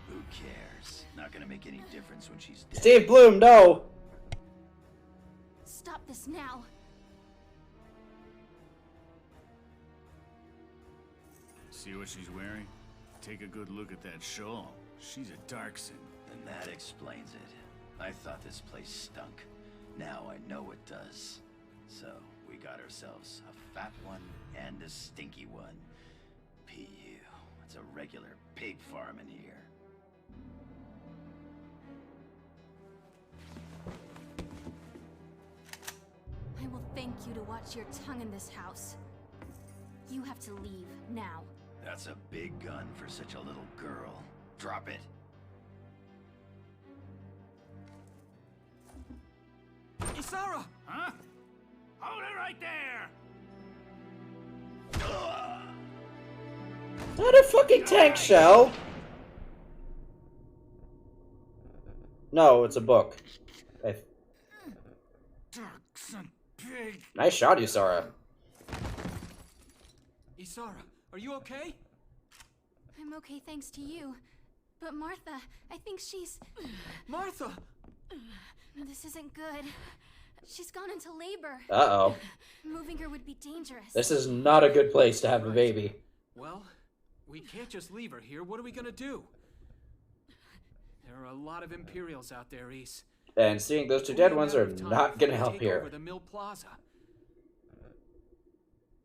Who cares? Not gonna make any difference when she's dead. Steve Bloom, no! Stop this now. See what she's wearing? Take a good look at that shawl. She's a Darkson. And that explains it. I thought this place stunk. Now I know it does. So, we got ourselves a fat one and a stinky one. PU. It's a regular pig farm in here. I will thank you to watch your tongue in this house. You have to leave, now. That's a big gun for such a little girl. Drop it. Isara! Huh? Hold it right there! Not a fucking tank shell! No, it's a book. Darkson pig! Nice shot, Isara. Isara, are you okay? I'm okay thanks to you. But Martha, I think she's... Martha! This isn't good. She's gone into labor. Uh-oh. Moving her would be dangerous. This is not a good place to have a baby. Well, we can't just leave her here. What are we gonna do? There are a lot of Imperials out there, Ys. And seeing those two dead ones are not gonna help Take here. over the Mill Plaza.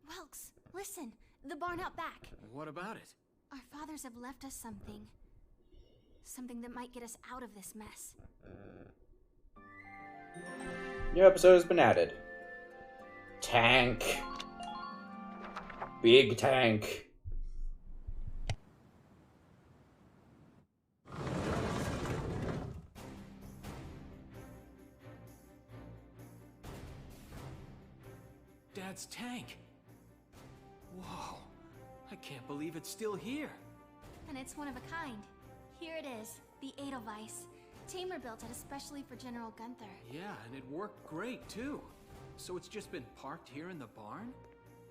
Welks, listen. The barn out back. What about it? Our fathers have left us something. Something that might get us out of this mess. New episode has been added. Tank. Big tank. Dad's tank. Whoa. I can't believe it's still here. And it's one of a kind. Here it is, the Edelweiss. Tamer built it especially for General Gunther. Yeah, and it worked great, too. So it's just been parked here in the barn?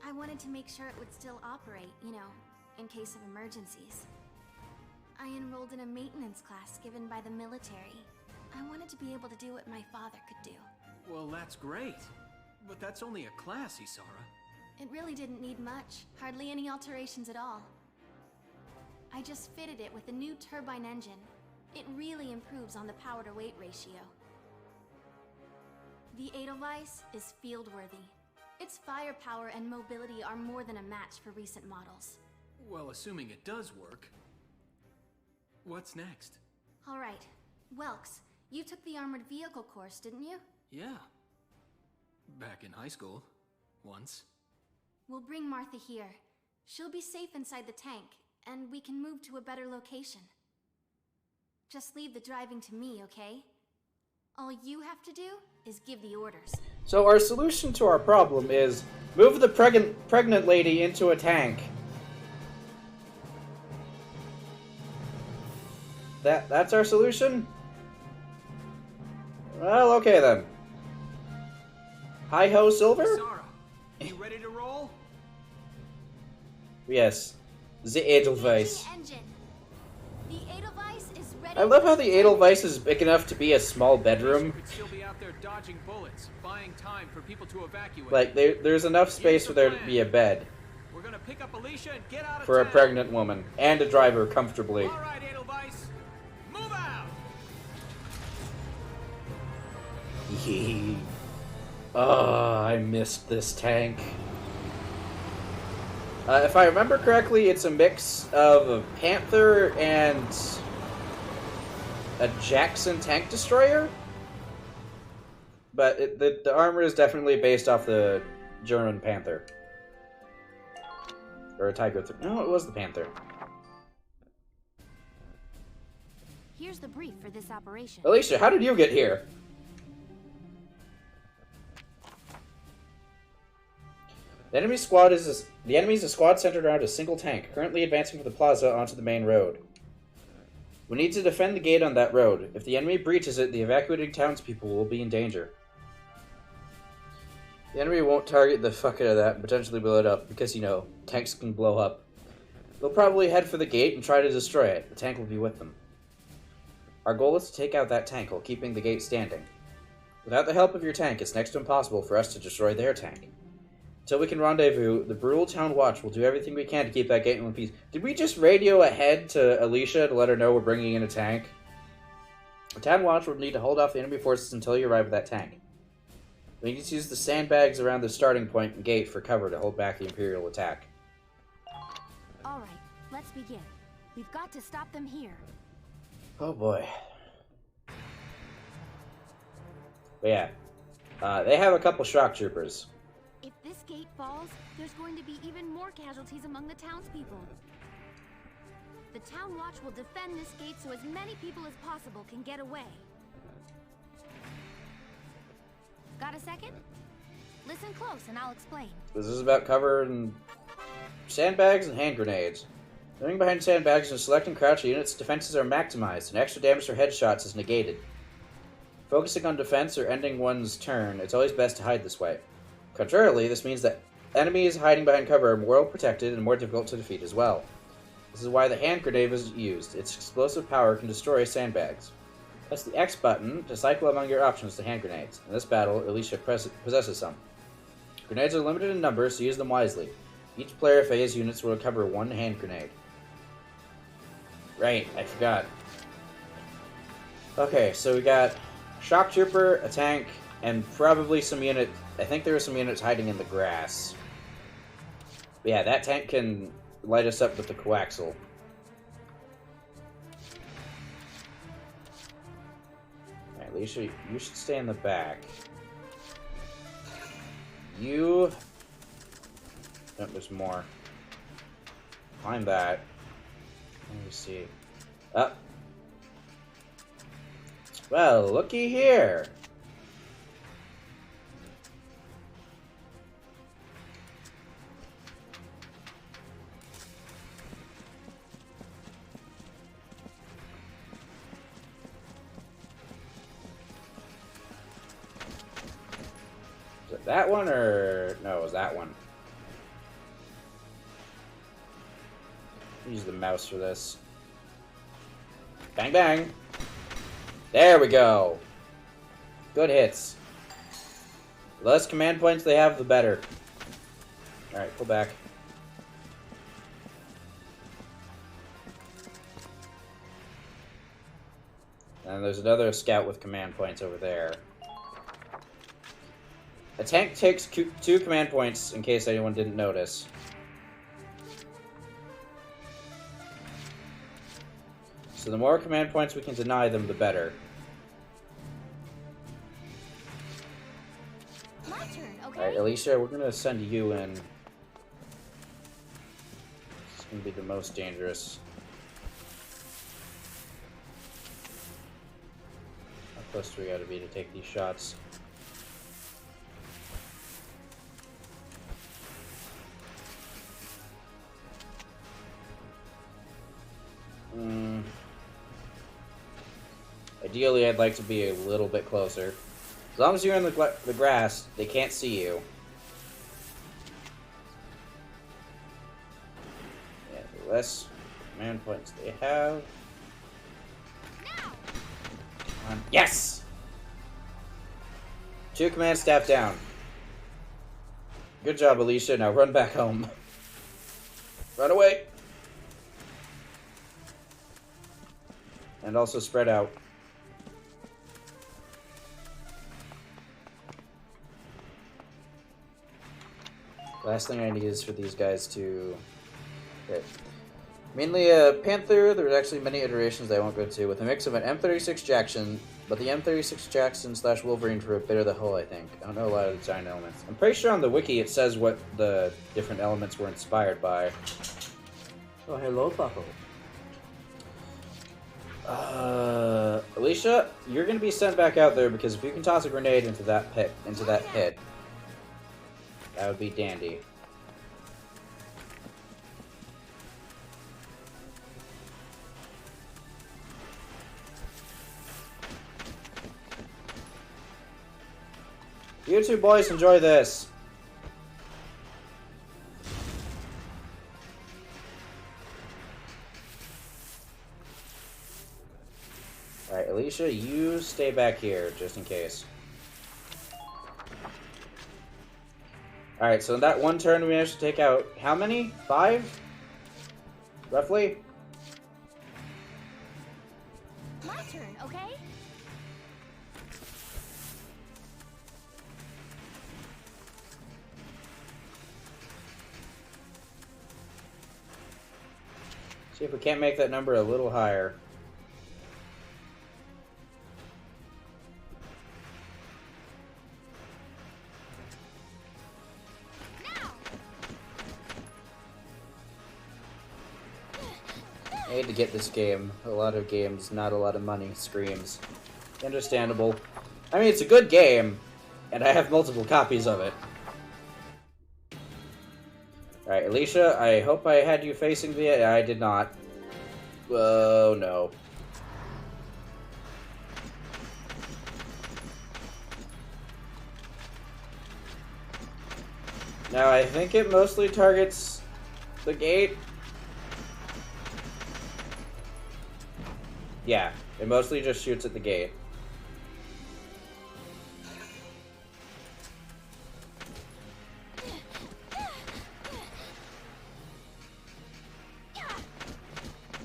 I wanted to make sure it would still operate, you know, in case of emergencies. I enrolled in a maintenance class given by the military. I wanted to be able to do what my father could do. Well, that's great. But that's only a class, Isara. It really didn't need much, hardly any alterations at all. I just fitted it with a new turbine engine. It really improves on the power-to-weight ratio. The Edelweiss is field-worthy. Its firepower and mobility are more than a match for recent models. Well, assuming it does work. What's next? All right. Welks, you took the armored vehicle course, didn't you? Yeah. Back in high school. Once. We'll bring Martha here. She'll be safe inside the tank, and we can move to a better location. Just leave the driving to me, okay? All you have to do is give the orders. So our solution to our problem is move the pregnant lady into a tank. That's our solution? Well, okay then. Hi-ho, Silver? Isara, you ready to roll? Yes. The Edelweiss. Engine, engine. The Edelweiss is ready. I love how the Edelweiss is big enough to be a small bedroom. You could still be out there dodging bullets, buying time for people to evacuate. Like, there's enough space for there to be a bed. We're gonna pick up Alicia and get out of For a town. pregnant woman. And a driver, comfortably. All right, Edelweiss, move out. Oh, I missed this tank. If I remember correctly, it's a mix of a Panther and a Jackson tank destroyer. But the armor is definitely based off the German Panther. Or a tiger. No, it was the panther. Here's the brief for this operation. Alicia, how did you get here? The enemy is a squad centered around a single tank, currently advancing from the plaza onto the main road. We need to defend the gate on that road. If the enemy breaches it, the evacuating townspeople will be in danger. The enemy won't target the fuck out of that and potentially blow it up, because, you know, tanks can blow up. They'll probably head for the gate and try to destroy it. The tank will be with them. Our goal is to take out that tank while keeping the gate standing. Without the help of your tank, it's next to impossible for us to destroy their tank. Until we can rendezvous, the brutal town watch will do everything we can to keep that gate in one piece. Did we just radio ahead to Alicia to let her know we're bringing in a tank? The town watch will need to hold off the enemy forces until you arrive at that tank. We need to use the sandbags around the starting point and gate for cover to hold back the Imperial attack. Alright, let's begin. We've got to stop them here. Oh boy. But yeah, they have a couple shock troopers. If this gate falls, there's going to be even more casualties among the townspeople. The town watch will defend this gate so as many people as possible can get away. Got a second? Listen close and I'll explain. This is about cover and sandbags and hand grenades. Moving behind sandbags and selecting crouch units, defenses are maximized and extra damage for headshots is negated. Focusing on defense or ending one's turn, it's always best to hide this way. Contrarily, this means that enemies hiding behind cover are more well protected and more difficult to defeat as well. This is why the hand grenade is used. Its explosive power can destroy sandbags. Press the X button to cycle among your options to hand grenades. In this battle, Alicia possesses some. Grenades are limited in number, so use them wisely. Each player phase units will recover one hand grenade. Right, I forgot. Okay, so we got shock trooper, a tank, and probably some unit. I think there are some units hiding in the grass. But yeah, that tank can light us up with the coaxial. Alright, Alicia, you should stay in the back. You... Oh, there's more. Climb that. Let me see. Up. Well, looky here. Is it that one or... No, it was that one. Use the mouse for this. Bang, bang. There we go. Good hits. The less command points they have, the better. Alright, pull back. And there's another scout with command points over there. A tank takes 2 command points in case anyone didn't notice. So the more command points we can deny them, the better. My turn, okay? Alright, Alicia, we're gonna send you in. It's gonna be the most dangerous. How close do we gotta be to take these shots? Ideally, I'd like to be a little bit closer. As long as you're in the grass, they can't see you. Yeah, the less command points they have. Yes! 2 command staff down. Good job, Alicia. Now run back home. Run away! And also spread out. Last thing I need is for these guys to... Okay. Mainly a Panther, there's actually many iterations that I won't go into, with a mix of an M36 Jackson, but the M36 Jackson / Wolverine for a bit of the whole, I think. I don't know a lot of the design elements. I'm pretty sure on the wiki it says what the different elements were inspired by. Oh, hello, Buckle. Alicia, you're gonna be sent back out there because if you can toss a grenade into that pit, that would be dandy. You two boys enjoy this. Alright, Alicia, you stay back here, just in case. Alright, so in that one turn we managed to take out how many? 5? Roughly? My turn, okay? See if we can't make that number a little higher. I hate to get this game. A lot of games, not a lot of money. Screams. Understandable. I mean, it's a good game, and I have multiple copies of it. Alright, Alicia, I hope I had you facing the... I did not. Oh, no. Now, I think it mostly targets the gate. Yeah, it mostly just shoots at the gate.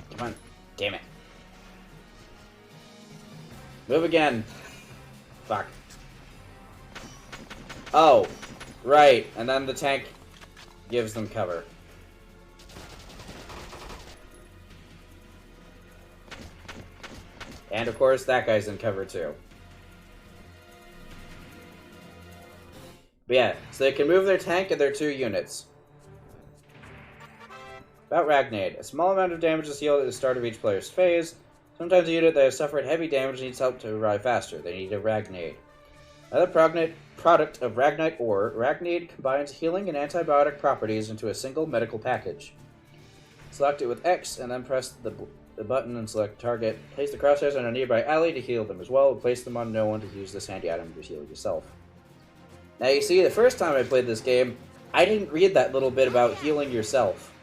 Come on. Damn it. Move again. Fuck. Oh. Right. And then the tank gives them cover. And of course, that guy's in cover too. But yeah, so they can move their tank and their 2 units. About Ragnade. A small amount of damage is healed at the start of each player's phase. Sometimes a unit that has suffered heavy damage needs help to arrive faster. They need a Ragnade. Another product of Ragnite ore, Ragnade combines healing and antibiotic properties into a single medical package. Select it with X and then press the button and select target. Place the crosshairs on a nearby ally to heal them as well, and place them on no one to use this handy item to heal yourself. Now you see, the first time I played this game, I didn't read that little bit about healing yourself.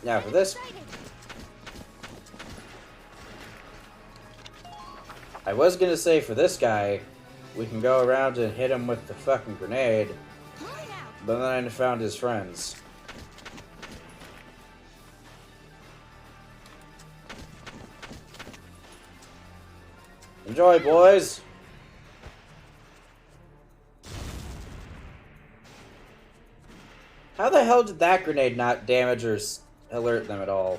Now for this... I was gonna say for this guy, we can go around and hit him with the fucking grenade, but then I found his friends. Enjoy, boys! How the hell did that grenade not damage or alert them at all?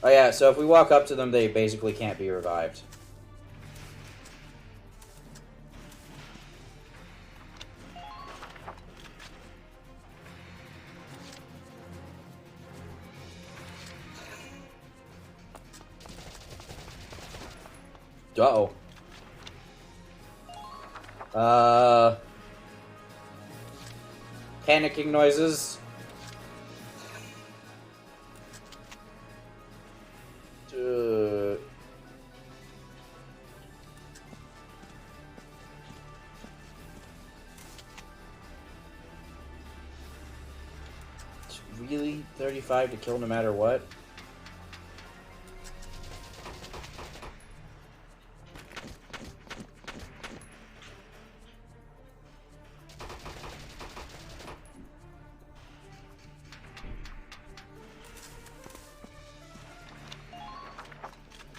Oh yeah, so if we walk up to them, they basically can't be revived. Uh-oh. Panicking noises. It's really 35 to kill no matter what?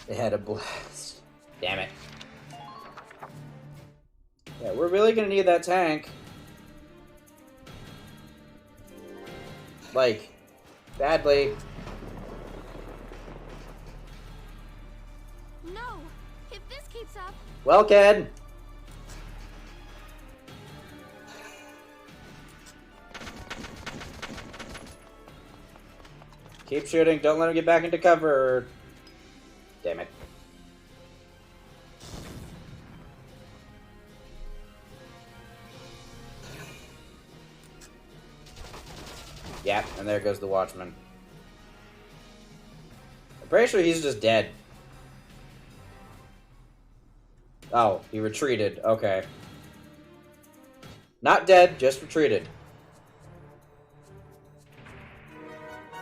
They had a blast. Damn it. Yeah, we're really gonna need that tank. Like, badly. No! If this keeps up... Well, kid. Keep shooting. Don't let him get back into cover. Damn it. Yeah, and there goes the Watchman. I'm pretty sure he's just dead. Oh, he retreated. Okay. Not dead, just retreated.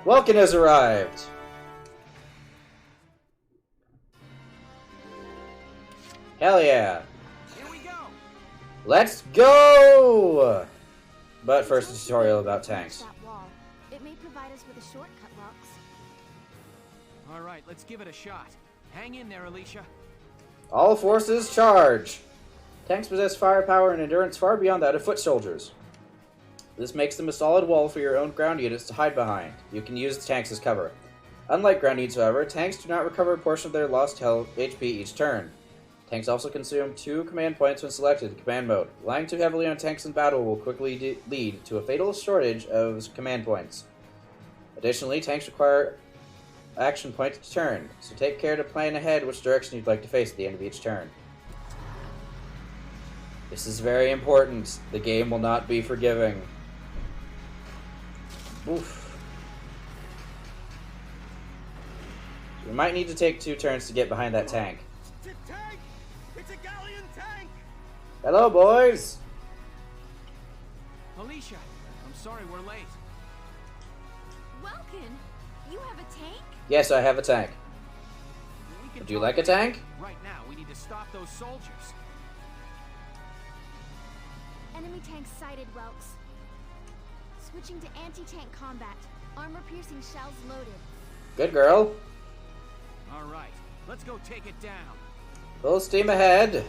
Welkin has arrived. Hell yeah. Here we go. Let's go! But first, a tutorial about tanks. That wall. It may provide us with a shortcut, Lux. All right, let's give it a shot. Hang in there, Alicia. All forces, charge! Tanks possess firepower and endurance far beyond that of foot soldiers. This makes them a solid wall for your own ground units to hide behind. You can use the tanks as cover. Unlike ground units, however, tanks do not recover a portion of their lost health HP each turn. Tanks also consume 2 command points when selected in command mode. Relying too heavily on tanks in battle will quickly lead to a fatal shortage of command points. Additionally, tanks require action points to turn, so take care to plan ahead which direction you'd like to face at the end of each turn. This is very important. The game will not be forgiving. Oof. We might need to take 2 turns to get behind that tank. It's a tank! It's a Galian tank! Hello, boys! Alicia, I'm sorry we're late. Welkin, you have a tank? Yes, I have a tank. We can Would you talk like a later. tank? Right now, we need to stop those soldiers. Enemy tank sighted, Welks. Switching to anti-tank combat. Armor-piercing shells loaded. Good girl. All right, let's go take it down. Full steam ahead.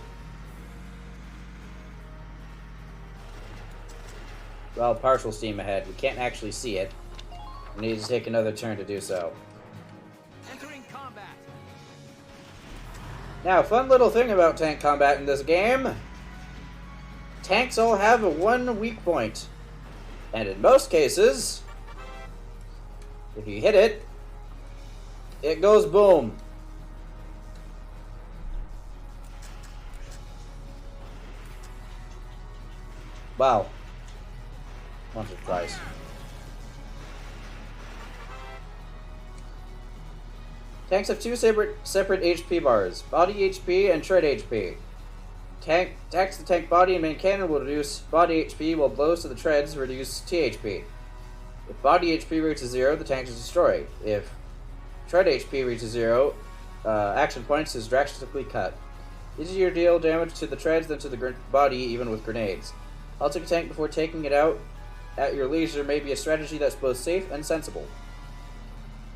Well, partial steam ahead. We can't actually see it. We need to take another turn to do so. Entering combat. Now, fun little thing about tank combat in this game. Tanks all have a 1 weak point. And in most cases, if you hit it, it goes boom. Wow. Once or twice. Tanks have 2 separate HP bars, body HP and tread HP. Attacks the tank body and main cannon will reduce body HP, while blows to the treads reduce THP. If body HP reaches 0, the tank is destroyed. If tread HP reaches 0, action points is drastically cut. Easier to deal damage to the treads than to the body, even with grenades. Halting a tank before taking it out at your leisure may be a strategy that's both safe and sensible.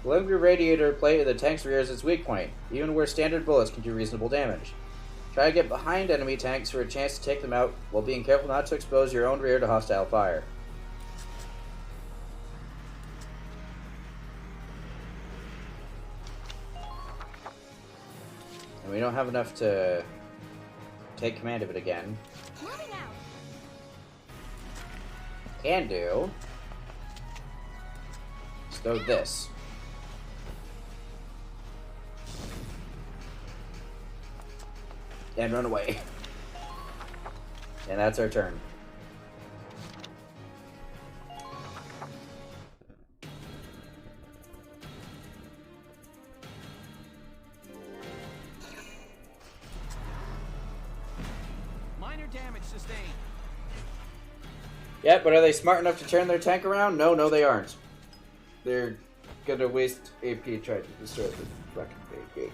The longer radiator plate of the tank's rear is its weak point, even where standard bullets can do reasonable damage. Try to get behind enemy tanks for a chance to take them out, while being careful not to expose your own rear to hostile fire. And we don't have enough to take command of it again. Moving out. Can do. Let's go this. And run away. And that's our turn. Minor damage sustained. Yeah, but are they smart enough to turn their tank around? No, they aren't. They're gonna waste AP trying to destroy the fucking gate.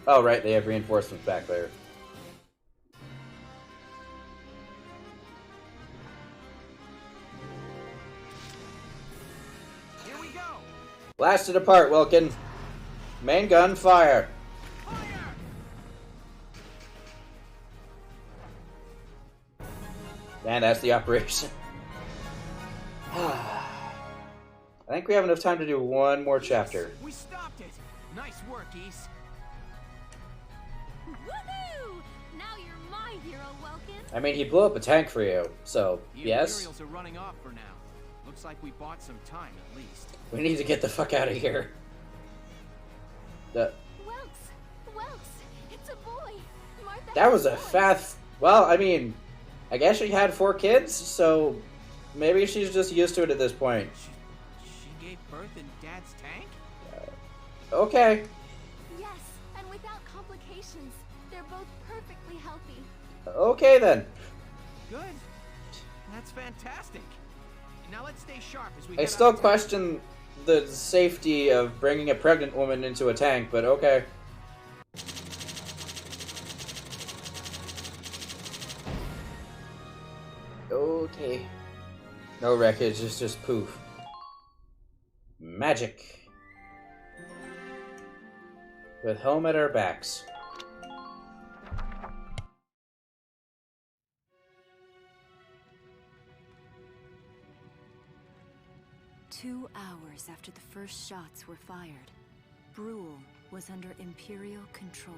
Oh, right, they have reinforcements back there. Here we go. Blast it apart, Wilkin. Main gun, fire. And that's the operation. I think we have enough time to do one more chapter. We stopped it. Nice work, East. Woohoo! Now you're my hero, Welkin. I mean, he blew up a tank for you, so yes. The Imperials are running off for now. Looks like we bought some time at least. We need to get the fuck out of here. Welks, it's a boy. Martha. That was a fast. Well, I mean, I guess she had 4 kids, so maybe she's just used to it at this point. She gave birth in Dad's tank? Okay. Yes, and without complications. They're both perfectly healthy. Okay then. Good. That's fantastic. Now let's stay sharp as we I get still out of town. question the safety of bringing a pregnant woman into a tank, but okay. Okay. No wreckage, it's just poof. Magic. With home at our backs. Two hours after the first shots were fired, Brule was under Imperial control.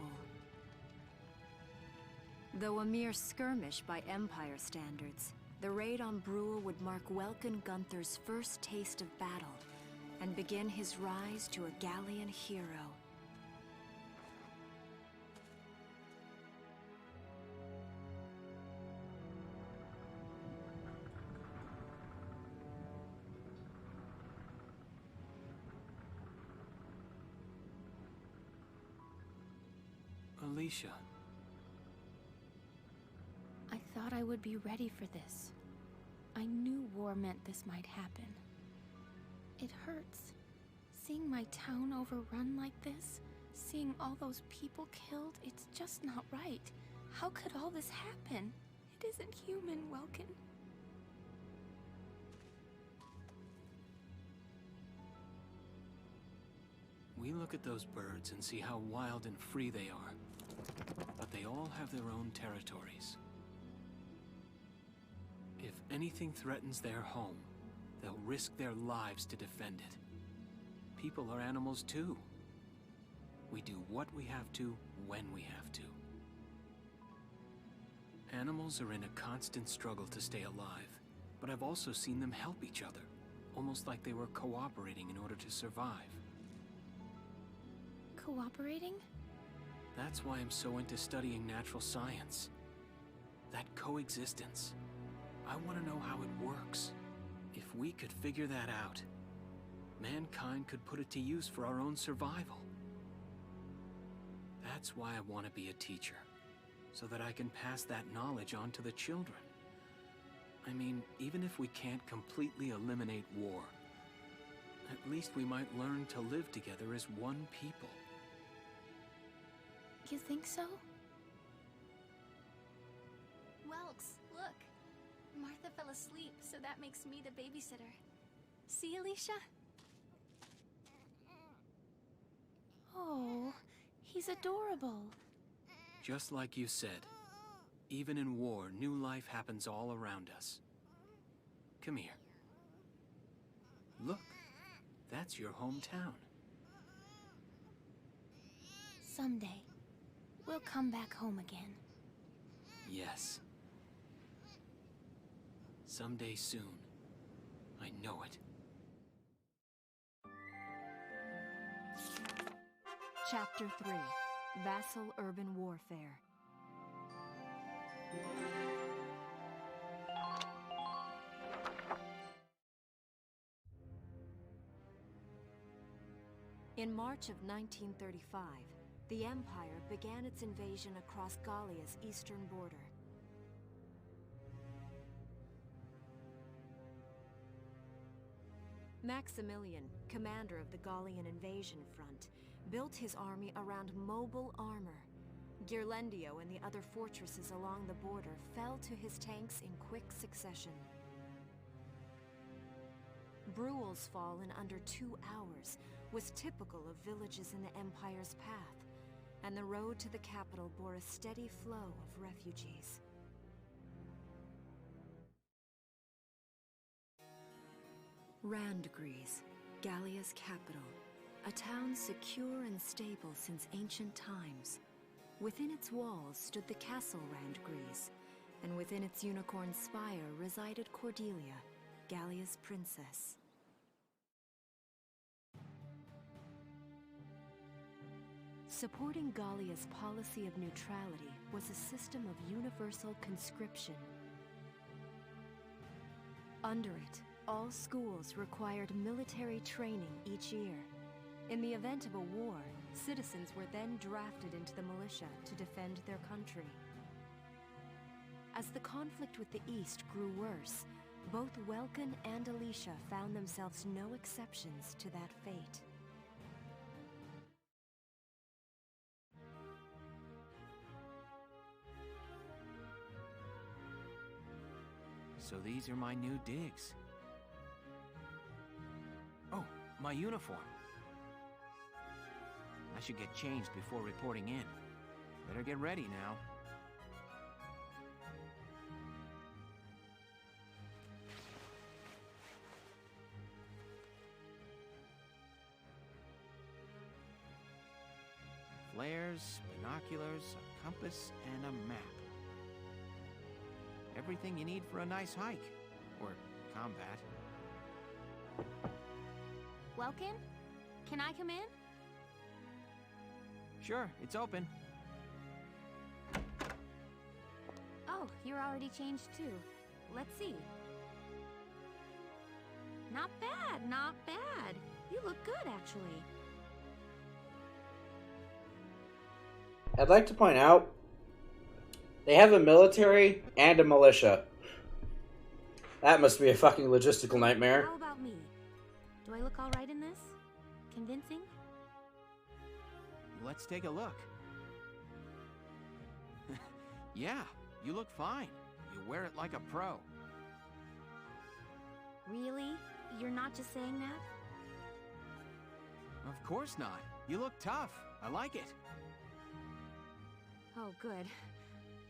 Though a mere skirmish by Empire standards, the raid on Brule would mark Welkin Gunther's first taste of battle and begin his rise to a Galian hero. Alicia. I thought I would be ready for this. I knew war meant this might happen. It hurts. Seeing my town overrun like this, seeing all those people killed, it's just not right. How could all this happen? It isn't human, Welkin. We look at those birds and see how wild and free they are. But they all have their own territories. If anything threatens their home, they'll risk their lives to defend it. People are animals too. We do what we have to, when we have to. Animals are in a constant struggle to stay alive, but I've also seen them help each other, almost like they were cooperating in order to survive. Cooperating? That's why I'm so into studying natural science. That coexistence. I want to know how it works. If we could figure that out, mankind could put it to use for our own survival. That's why I want to be a teacher, so that I can pass that knowledge on to the children. I mean, even if we can't completely eliminate war, at least we might learn to live together as one people. You think so? Welks, look. Martha fell asleep, so that makes me the babysitter. See, Alicia? Oh, he's adorable. Just like you said, even in war, new life happens all around us. Come here. Look, that's your hometown. Someday, we'll come back home again. Yes. Someday soon. I know it. Chapter 3: Vassal Urban Warfare. In March of 1935, the Empire began its invasion across Galia's eastern border. Maximilian, commander of the Galian invasion front, built his army around mobile armor. Ghirlandaio and the other fortresses along the border fell to his tanks in quick succession. Brule's fall in under 2 hours years was typical of villages in the Empire's path, and the road to the capital bore a steady flow of refugees. Randgries, Galia's capital, a town secure and stable since ancient times. Within its walls stood the castle Randgries, and within its unicorn spire resided Cordelia, Galia's princess. Supporting Galia's policy of neutrality was a system of universal conscription. Under it, all schools required military training each year. In the event of a war, citizens were then drafted into the militia to defend their country. As the conflict with the East grew worse, both Welkin and Alicia found themselves no exceptions to that fate. So these are my new digs. Oh, my uniform. I should get changed before reporting in. Better get ready now. Flares, binoculars, a compass, and a map. Everything you need for a nice hike. Or combat. Welkin? Can I come in? Sure, it's open. Oh, you're already changed too. Let's see. Not bad, not bad. You look good, actually. I'd like to point out, they have a military and a militia. That must be a fucking logistical nightmare. How about me? Do I look all right in this? Convincing? Let's take a look. Yeah, you look fine. You wear it like a pro. Really? You're not just saying that? Of course not. You look tough. I like it. Oh, good.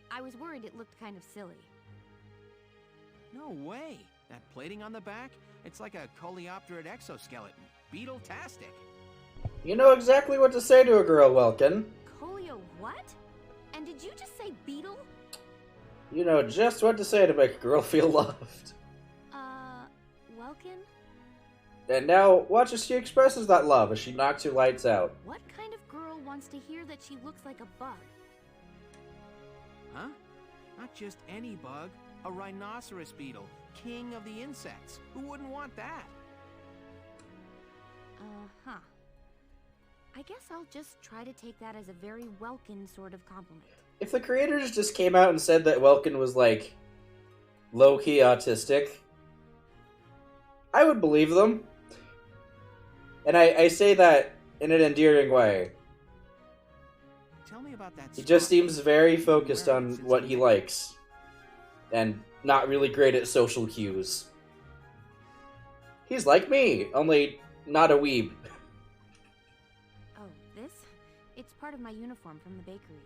I was worried it looked kind of silly. No way. That plating on the back? It's like a coleopterate exoskeleton. Beetle-tastic. You know exactly what to say to a girl, Welkin. Colio what? And did you just say beetle? You know just what to say to make a girl feel loved. Welkin? And now, watch as she expresses that love as she knocks your lights out. What kind of girl wants to hear that she looks like a bug? Huh? Not just any bug. A rhinoceros beetle. King of the insects. Who wouldn't want that? Uh-huh. I guess I'll just try to take that as a very Welkin sort of compliment. If the creators just came out and said that Welkin was, like, low-key autistic, I would believe them. And I say that in an endearing way. Tell me about that. He just seems very focused on what he likes. And not really great at social cues. He's like me, only not a weeb. Oh, this? It's part of my uniform from the bakery.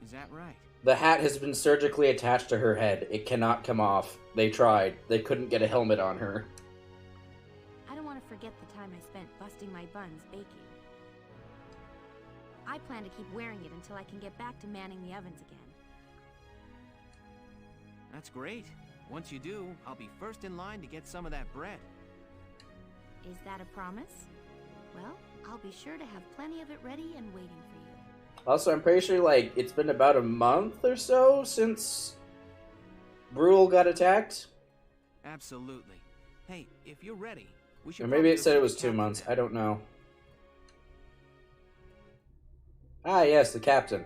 Is that right? The hat has been surgically attached to her head. It cannot come off. They tried. They couldn't get a helmet on her. I don't want to forget the time I spent busting my buns baking. I plan to keep wearing it until I can get back to manning the ovens again. That's great. Once you do, I'll be first in line to get some of that bread. Is that a promise? Well, I'll be sure to have plenty of it ready and waiting for you. Also, I'm pretty sure, like, it's been about a month or so since Brule got attacked. Absolutely. Hey, if you're ready, we should. Or maybe it said it was 2 months. I don't know. Ah, yes, the captain.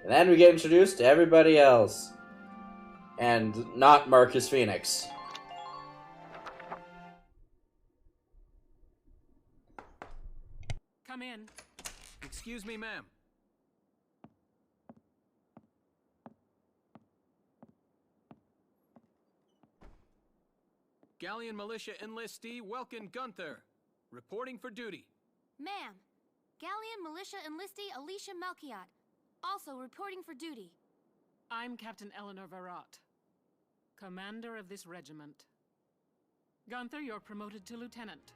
And then we get introduced to everybody else. And not Marcus Phoenix. Come in. Excuse me, ma'am. Gallian Militia enlistee Welkin Gunther, reporting for duty. Ma'am, Gallian Militia enlistee Alicia Melchiot, also reporting for duty. I'm Captain Eleanor Varrot, commander of this regiment. Gunther, you're promoted to lieutenant.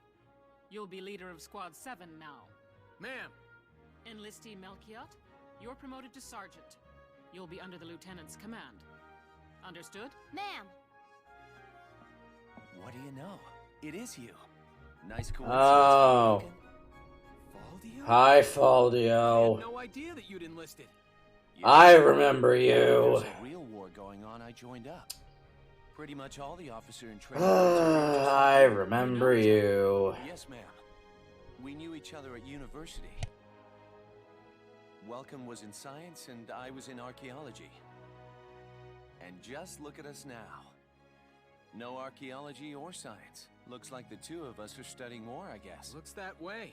You'll be leader of Squad 7 now. Ma'am! Enlistee Melchiot, you're promoted to sergeant. You'll be under the lieutenant's command. Understood? Ma'am! What do you know? It is you. Nice coincidence. Oh. Faldio? Hi, I Faldio. had no idea that you'd enlisted. I remember you. There's a real war going on. I joined up. Pretty much all the officer and training. I remember you. Yes, ma'am. We knew each other at university. Welcome was in science and I was in archaeology. And just look at us now. No archaeology or science. Looks like the two of us are studying war, I guess. Looks that way.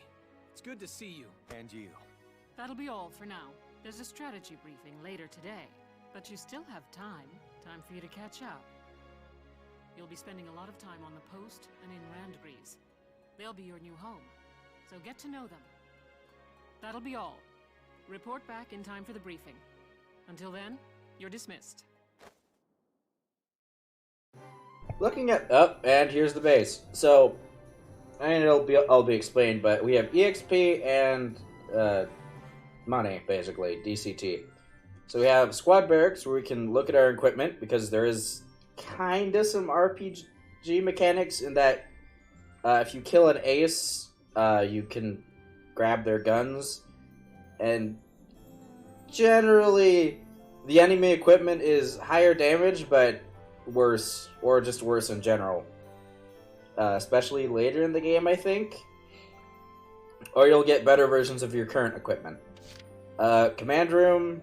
It's good to see you. And you. That'll be all for now. There's a strategy briefing later today, but you still have time. Time for you to catch up. You'll be spending a lot of time on the post and in Randgrease. They'll be your new home, so get to know them. That'll be all. Report back in time for the briefing. Until then, you're dismissed. Looking at and here's the base. So, and it'll be explained, but we have EXP and money, basically DCT. So we have Squad Barracks where we can look at our equipment because there is kinda some RPG mechanics in that if you kill an ace, you can grab their guns, and generally the enemy equipment is higher damage, but worse, or just worse in general. Especially later in the game, I think. Or you'll get better versions of your current equipment. Command room,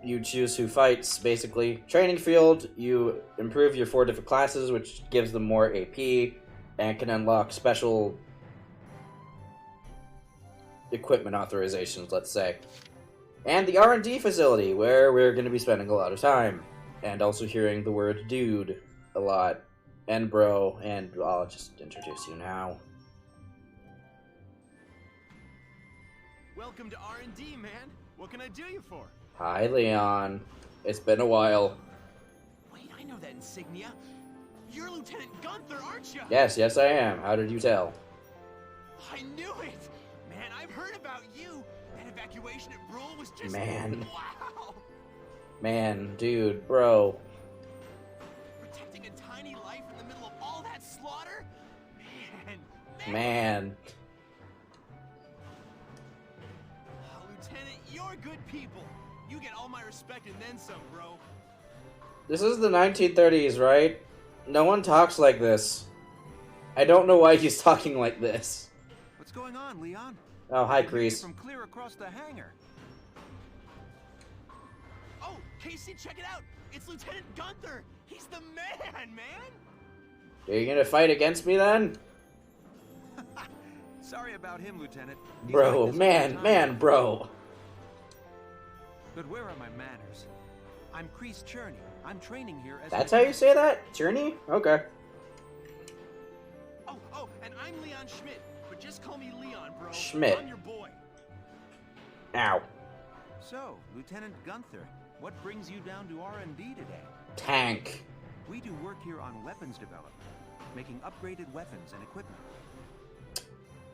you choose who fights, basically. Training field, you improve your 4 different classes, which gives them more AP, and can unlock special equipment authorizations, let's say. And the R&D facility, where we're going to be spending a lot of time. And also hearing the word dude a lot. And bro, and I'll just introduce you now. Welcome to R&D, man. What can I do you for? Hi, Leon. It's been a while. Wait, I know that insignia. You're Lieutenant Gunther, aren't you? Yes, I am. How did you tell? I knew it! Man, I've heard about you. That evacuation at Brule was just... Man. Wow! Man, dude, bro. Protecting a tiny life in the middle of all that slaughter? Man. Lieutenant, you're good people. You get all my respect and then some, bro. This is the 1930s, right? No one talks like this. I don't know why he's talking like this. What's going on, Leon? Oh, hi, Kreese. From clear across the hangar. Oh, Casey, check it out! It's Lieutenant Gunther! He's the man! Are you gonna fight against me then? Sorry about him, Lieutenant. He's Bro, like this all the man, time. bro. But where are my manners? I'm Kreese Cherney. I'm training here as... That's how you say that? Cherney? Okay. Oh, and I'm Leon Schmidt. But just call me Leon, bro. Schmidt. I'm your boy. Ow. So, Lieutenant Gunther, what brings you down to R&D today? Tank. We do work here on weapons development, making upgraded weapons and equipment.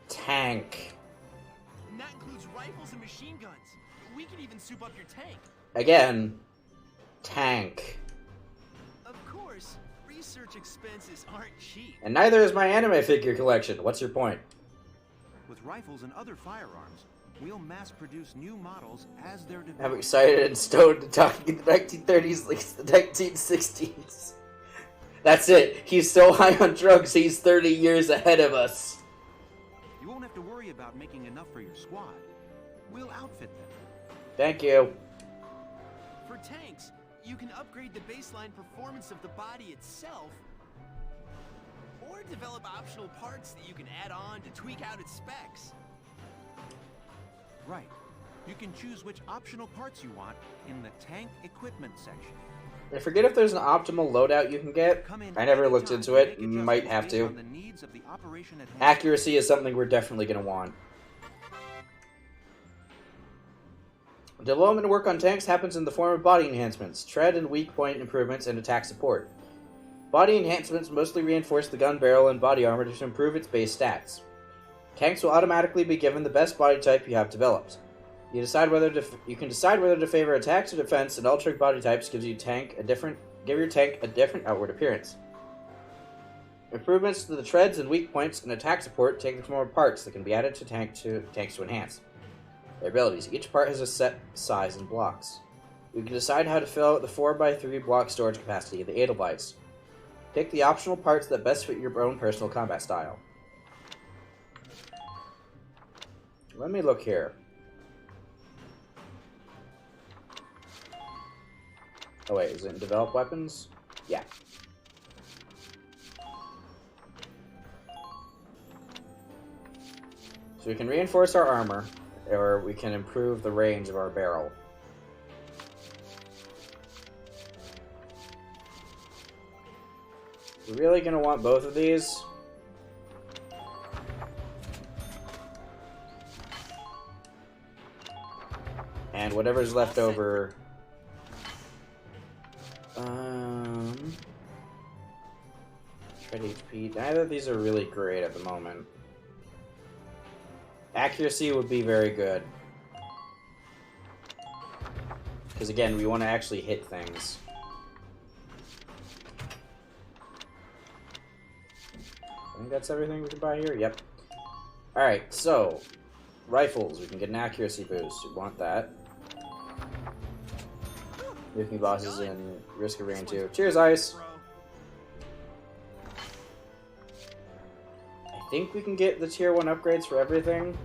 Tank. And that includes rifles and machine guns. We can even soup up your tank. Again. Tank. Of course, research expenses aren't cheap. And neither is my anime figure collection. What's your point? With rifles and other firearms, we'll mass-produce new models as they're developed. I'm excited and stoned and talking in the 1930s like the 1960s. That's it. He's so high on drugs, he's 30 years ahead of us. You won't have to worry about making enough for your squad. We'll outfit them. Thank you. For tanks, you can upgrade the baseline performance of the body itself, or develop optional parts that you can add on to tweak out its specs. Right. You can choose which optional parts you want in the tank equipment section. I forget if there's an optimal loadout you can get. I never looked into it. Might have to. Accuracy is something we're definitely going to want. Development work on tanks happens in the form of body enhancements, tread and weak point improvements, and attack support. Body enhancements mostly reinforce the gun barrel and body armor to improve its base stats. Tanks will automatically be given the best body type you have developed. You can decide whether to favor attacks or defense, and altering body types gives your tank a different outward appearance. Improvements to the treads and weak points and attack support take the form of parts that can be added to tanks to enhance their abilities. Each part has a set size and blocks. You can decide how to fill out the 4x3 block storage capacity of the Edelweiss. Pick the optional parts that best fit your own personal combat style. Let me look here. Oh wait, is it in develop weapons? Yeah. So we can reinforce our armor, or we can improve the range of our barrel. We're really going to want both of these. And whatever's left over... Tread HP. Neither of these are really great at the moment. Accuracy would be very good. Because again, we want to actually hit things. I think that's everything we can buy here. Yep. Alright, so... Rifles. We can get an accuracy boost. We want that. Nuking bosses in risk of rain too. Cheers, Ice! I think we can get the tier 1 upgrades for everything.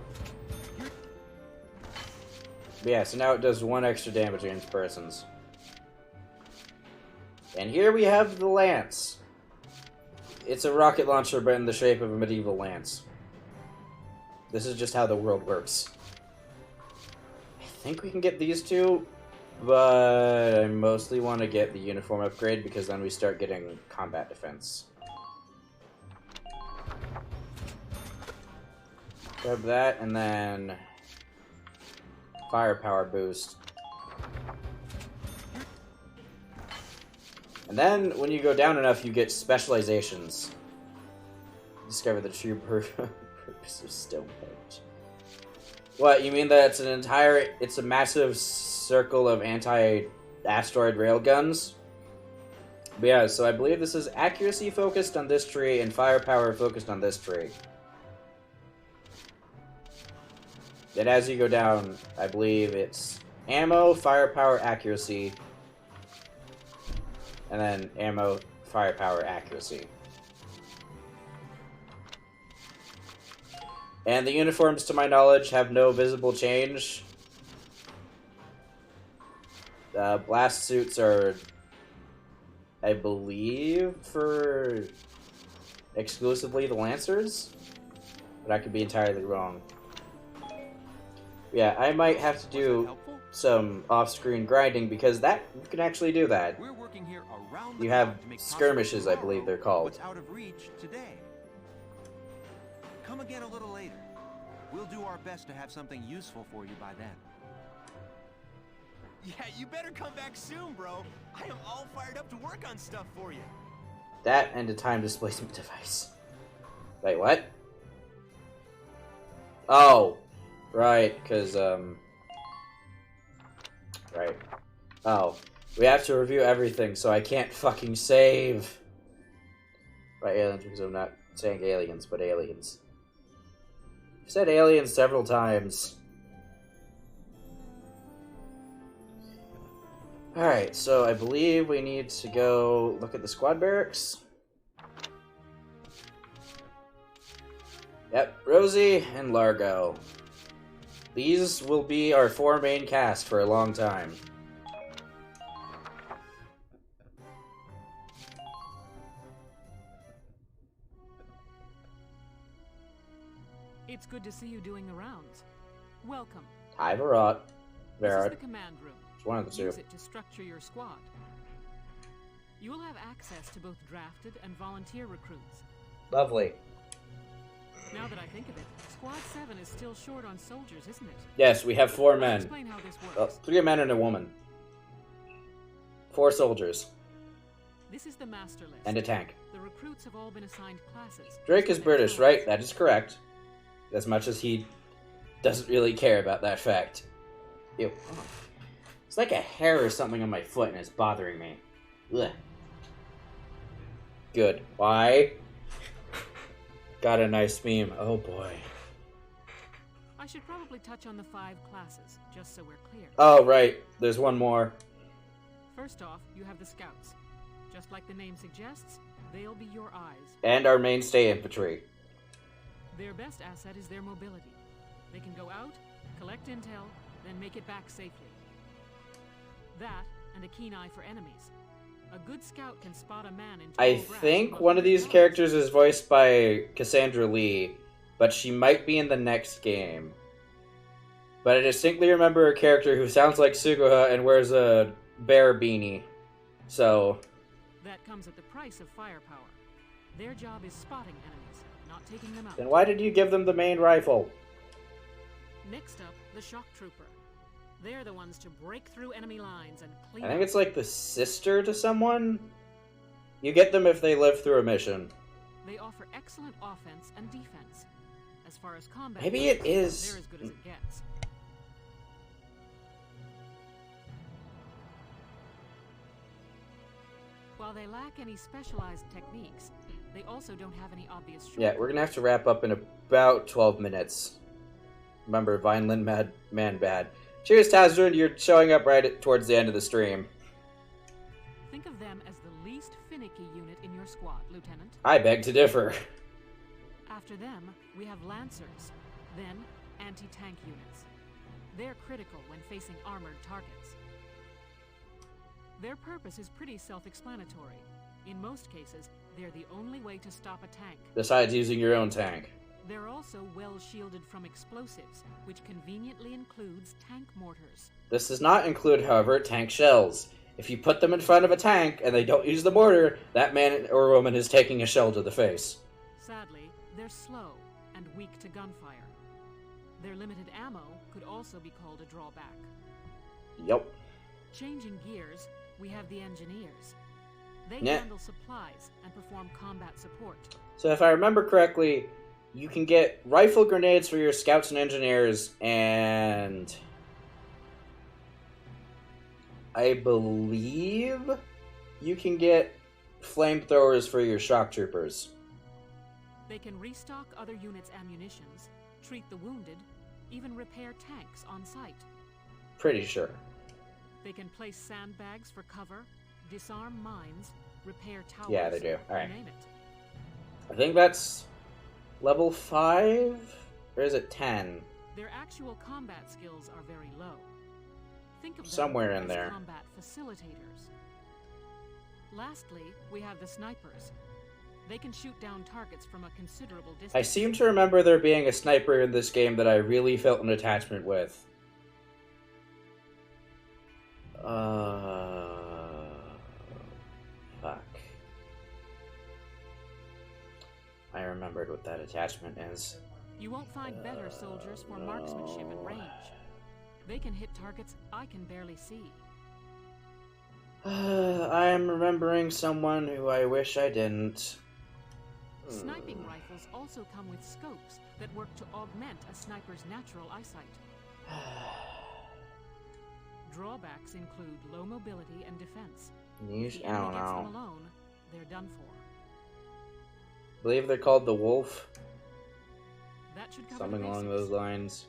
But yeah, so now it does 1 extra damage against persons. And here we have the lance. It's a rocket launcher, but in the shape of a medieval lance. This is just how the world works. I think we can get these two, but I mostly want to get the uniform upgrade because then we start getting combat defense. Grab that, and then firepower boost. And then, when you go down enough, you get specializations. Discover the true purpose of Stonehenge. What, you mean that it's a massive circle of anti-asteroid railguns? But yeah, so I believe this is accuracy focused on this tree and firepower focused on this tree. And as you go down, I believe it's ammo, firepower, accuracy, and then ammo, firepower, accuracy. And the uniforms, to my knowledge, have no visible change. Blast suits are, I believe, for exclusively the Lancers, but I could be entirely wrong. Yeah, I might have to do some off-screen grinding because that you can actually do that. We're working here around you have skirmishes, I believe they're called. What's out of reach today? Come again a little later. We'll do our best to have something useful for you by then. Yeah, you better come back soon, bro. I am all fired up to work on stuff for you. That and a time displacement device. Wait, what? Oh, right, because, right. Oh, we have to review everything, so I can't fucking save. By aliens, because I'm not saying aliens, but aliens. I've said aliens several times. Alright, so I believe we need to go look at the Squad Barracks. Yep, Rosie and Largo. These will be our 4 main cast for a long time. It's good to see you doing the rounds. Welcome. Hi, Varot. This is the command room. It's one of the two. Use it to structure your squad. You will have access to both drafted and volunteer recruits. Lovely. Now that I think of it, Squad 7 is still short on soldiers, isn't it? Yes, we have 4 I'll men. explain how this works. 3 men and a woman. 4 soldiers. This is the master list. And a tank. The recruits have all been assigned classes. Drake is British, right? That is correct. As much as he doesn't really care about that fact. Ew. It's like a hair or something on my foot and it's bothering me. Ugh. Good. Why? Got a nice meme. Oh boy. I should probably touch on the 5 classes, just so we're clear. Oh, right. There's one more. First off, you have the scouts. Just like the name suggests, they'll be your eyes. And our mainstay infantry. Their best asset is their mobility. They can go out, collect intel, then make it back safely. That, and a keen eye for enemies. A good scout can spot a man in I think one of these characters is voiced by Cassandra Lee, but she might be in the next game. But I distinctly remember a character who sounds like Suguha and wears a bear beanie. So... That comes at the price of firepower. Their job is spotting enemies, not taking them out. Then why did you give them the main rifle? Next up, the shock trooper. They're the ones to break through enemy lines and clean I think it's like the sister to someone? You get them if they live through a mission. They offer excellent offense and defense. As far as combat Maybe goes, it is... they're as good as it gets. While they lack any specialized techniques, they also don't have any obvious shortcuts. Yeah, we're gonna have to wrap up in about 12 minutes. Remember, Vineland Man Bad. Cheers, Tazrin, you're showing up towards the end of the stream. Think of them as the least finicky unit in your squad, Lieutenant. I beg to differ. After them, we have Lancers, then anti-tank units. They're critical when facing armored targets. Their purpose is pretty self-explanatory. In most cases, they're the only way to stop a tank. Besides using your own tank. They're also well shielded from explosives, which conveniently includes tank mortars. This does not include, however, tank shells. If you put them in front of a tank and they don't use the mortar, that man or woman is taking a shell to the face. Sadly, they're slow and weak to gunfire. Their limited ammo could also be called a drawback. Yep. Changing gears, we have the engineers. They Yeah. handle supplies and perform combat support. So if I remember correctly, you can get rifle grenades for your scouts and engineers, and I believe you can get flamethrowers for your shock troopers. They can restock other units' ammunitions, treat the wounded, even repair tanks on site. Pretty sure. They can place sandbags for cover, disarm mines, repair towers. Yeah, they do. All right. You name it. I think that's level 5? Or is it 10? Their actual combat skills are very low. Think of them Somewhere in as there. combat facilitators. Lastly, we have the snipers. They can shoot down targets from a considerable distance. I seem to remember there being a sniper in this game that I really felt an attachment with. Fuck. I remembered what that attachment is. You won't find better soldiers for marksmanship and range. They can hit targets I can barely see. I'm remembering someone who I wish I didn't. Sniping rifles also come with scopes that work to augment a sniper's natural eyesight. Drawbacks include low mobility and defense. Yeesh, If the I enemy don't gets know. them alone, they're done for. I believe they're called the Wolf. That should cover Something the along basics. those lines.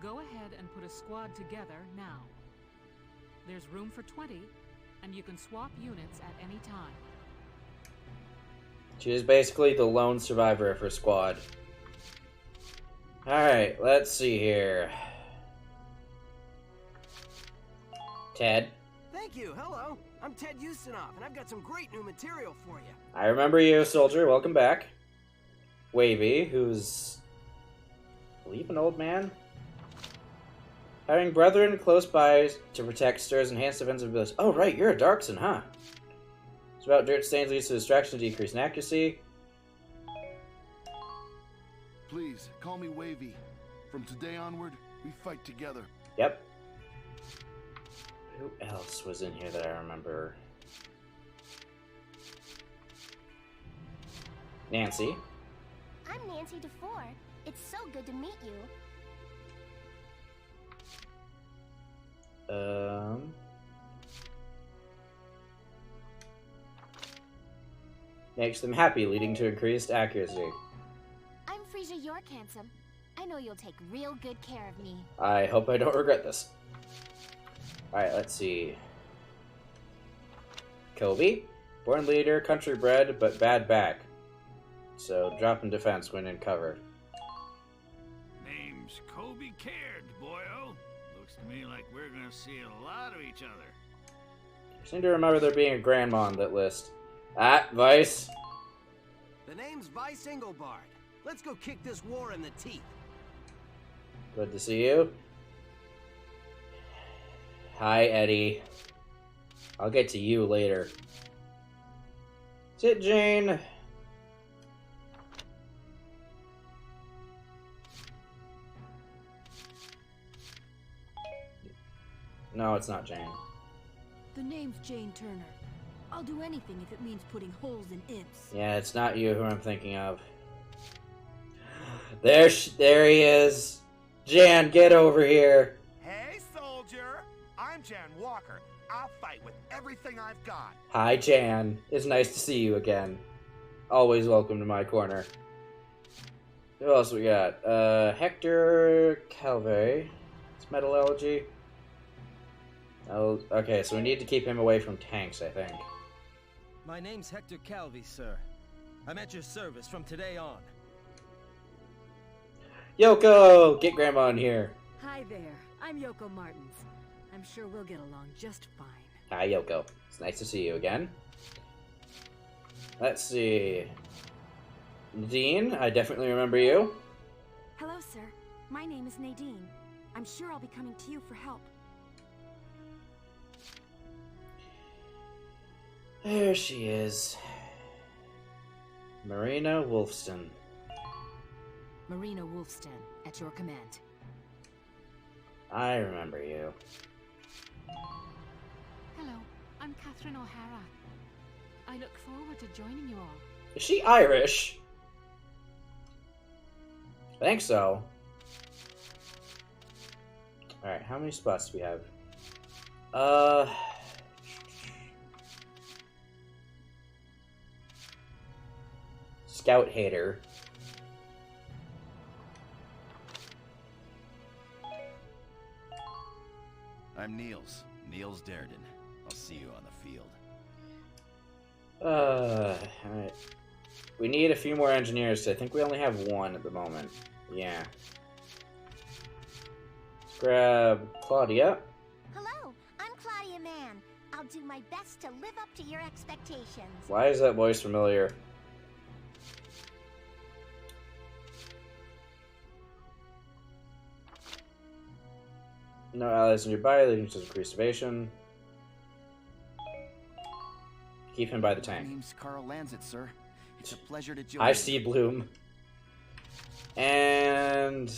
Go ahead and put a squad together now. There's room for 20, and you can swap units at any time. She is basically the lone survivor of her squad. Alright, let's see here. Ted. Thank you. Hello. I'm Ted Ustinov, and I've got some great new material for you. I remember you, soldier. Welcome back. Wavy, who's... I believe an old man? Having brethren close by to protect stirs enhanced defensive abilities. Oh, right, you're a Darkson, huh? It's about dirt stains leads to distraction, decrease in accuracy. Please, call me Wavy. From today onward, we fight together. Yep. Who else was in here that I remember? Nancy. I'm Nancy DeFore. It's so good to meet you. Makes them happy, leading to increased accuracy. I'm Frasier York Handsome. I know you'll take real good care of me. I hope I don't regret this. Alright, let's see. Kobe. Born leader, country bred, but bad back. So, drop in defense when in cover. Name's Kobe Caird, boyo. Looks to me like we're gonna see a lot of each other. I seem to remember there being a grandma on that list. Ah, Vice. The name's Vice Engelbard. Let's go kick this war in the teeth. Good to see you. Hi, Eddie. I'll get to you later. Is it Jane? No, it's not Jane. The name's Jane Turner. I'll do anything if it means putting holes in imps. Yeah, it's not you who I'm thinking of. There he is. Jan, get over here. Hey, soldier. I'm Jan Walker. I'll fight with everything I've got. Hi, Jan. It's nice to see you again. Always welcome to my corner. Who else we got? Hector Calvé. It's metallurgy. Oh, okay, so we need to keep him away from tanks, I think. My name's Hector Calvi, sir. I'm at your service from today on. Yoko! Get Grandma in here. Hi there. I'm Yoko Martins. I'm sure we'll get along just fine. Hi, Yoko. It's nice to see you again. Let's see. Nadine, I definitely remember you. Hello, sir. My name is Nadine. I'm sure I'll be coming to you for help. There she is. Marina Wolfston. Marina Wolfston, at your command. I remember you. Hello, I'm Catherine O'Hara. I look forward to joining you all. Is she Irish? I think so. Alright, how many spots do we have? Scout Hater. I'm Niels Darden. I'll see you on the field. Alright. We need a few more engineers. I think we only have one at the moment. Yeah. Let's grab Claudia. Hello, I'm Claudia Mann. I'll do my best to live up to your expectations. Why is that voice familiar? No allies nearby, leading to increased evasion. Keep him by the tank. My name's Carl Lanzit, sir. It's a pleasure to join I you. see Bloom. And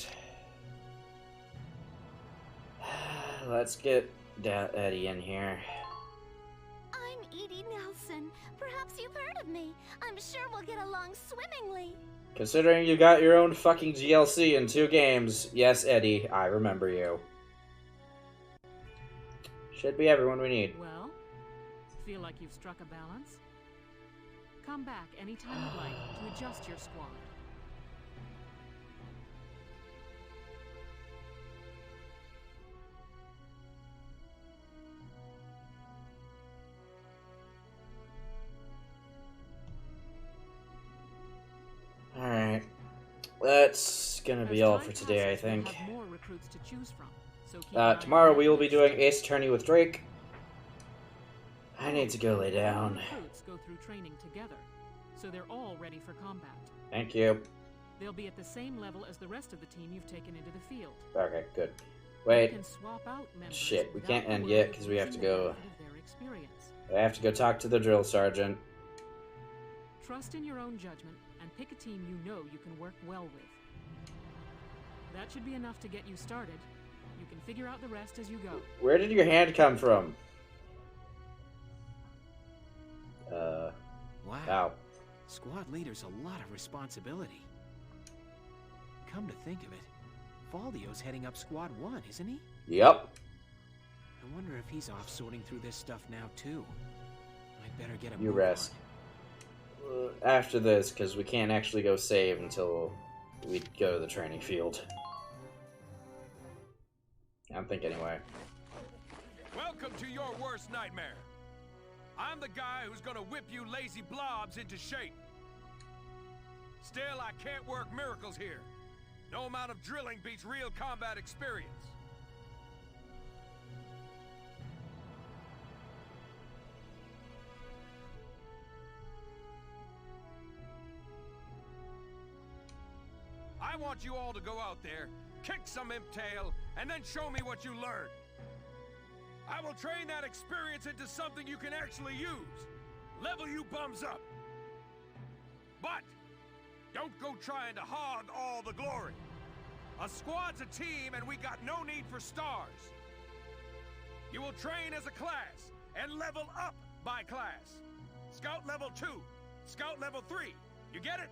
let's get Eddie in here. I'm Edie Nelson. Perhaps you've heard of me. I'm sure we'll get along swimmingly. Considering you got your own fucking GLC in 2 games, yes, Eddie, I remember you. Should be everyone we need. Well, feel like you've struck a balance? Come back anytime you'd like to adjust your squad. Alright. That's gonna be all for today, I think. Have more recruits to choose from, so keep Tomorrow we will be doing Ace Attorney with Drake. I need to go lay down. Recruits go through training together, so they're all ready for combat. Thank you. They'll be at the same level as the rest of the team you've taken into the field. Okay, good. Wait. You can swap out members Shit, we without can't end the yet worry because of we have to losing the go. benefit of their experience. I have to go talk to the drill sergeant. Trust in your own judgment and pick a team you know you can work well with. That should be enough to get you started. You can figure out the rest as you go. Where did your hand come from? Wow. Ow. Squad leader's a lot of responsibility. Come to think of it, Faldio's heading up Squad 1, isn't he? Yep. I wonder if he's off sorting through this stuff now, too. I'd better get a You move rest. After this, because we can't actually go save until we go to the training field. I think anyway. Welcome to your worst nightmare. I'm the guy who's gonna whip you lazy blobs into shape. Still, I can't work miracles here. No amount of drilling beats real combat experience. I want you all to go out there, kick some imp tail, and then show me what you learned. I will train that experience into something you can actually use. Level you bums up. But don't go trying to hog all the glory. A squad's a team and we got no need for stars. You will train as a class and level up by class. Scout level 2, Scout level 3. You get it?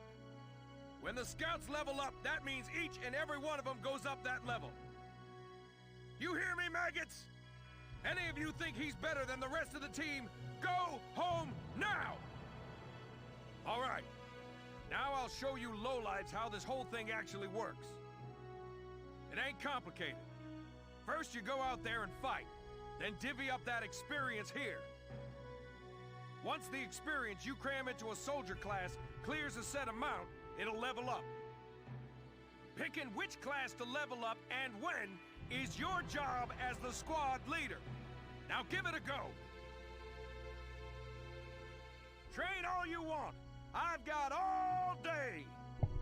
When the scouts level up, that means each and every one of them goes up that level. You hear me, maggots? Any of you think he's better than the rest of the team, go home now! All right. Now I'll show you lowlights how this whole thing actually works. It ain't complicated. First you go out there and fight, then divvy up that experience here. Once the experience you cram into a soldier class clears a set amount, it'll level up. Picking which class to level up and when is your job as the squad leader. Now give it a go. Train all you want. I've got all day.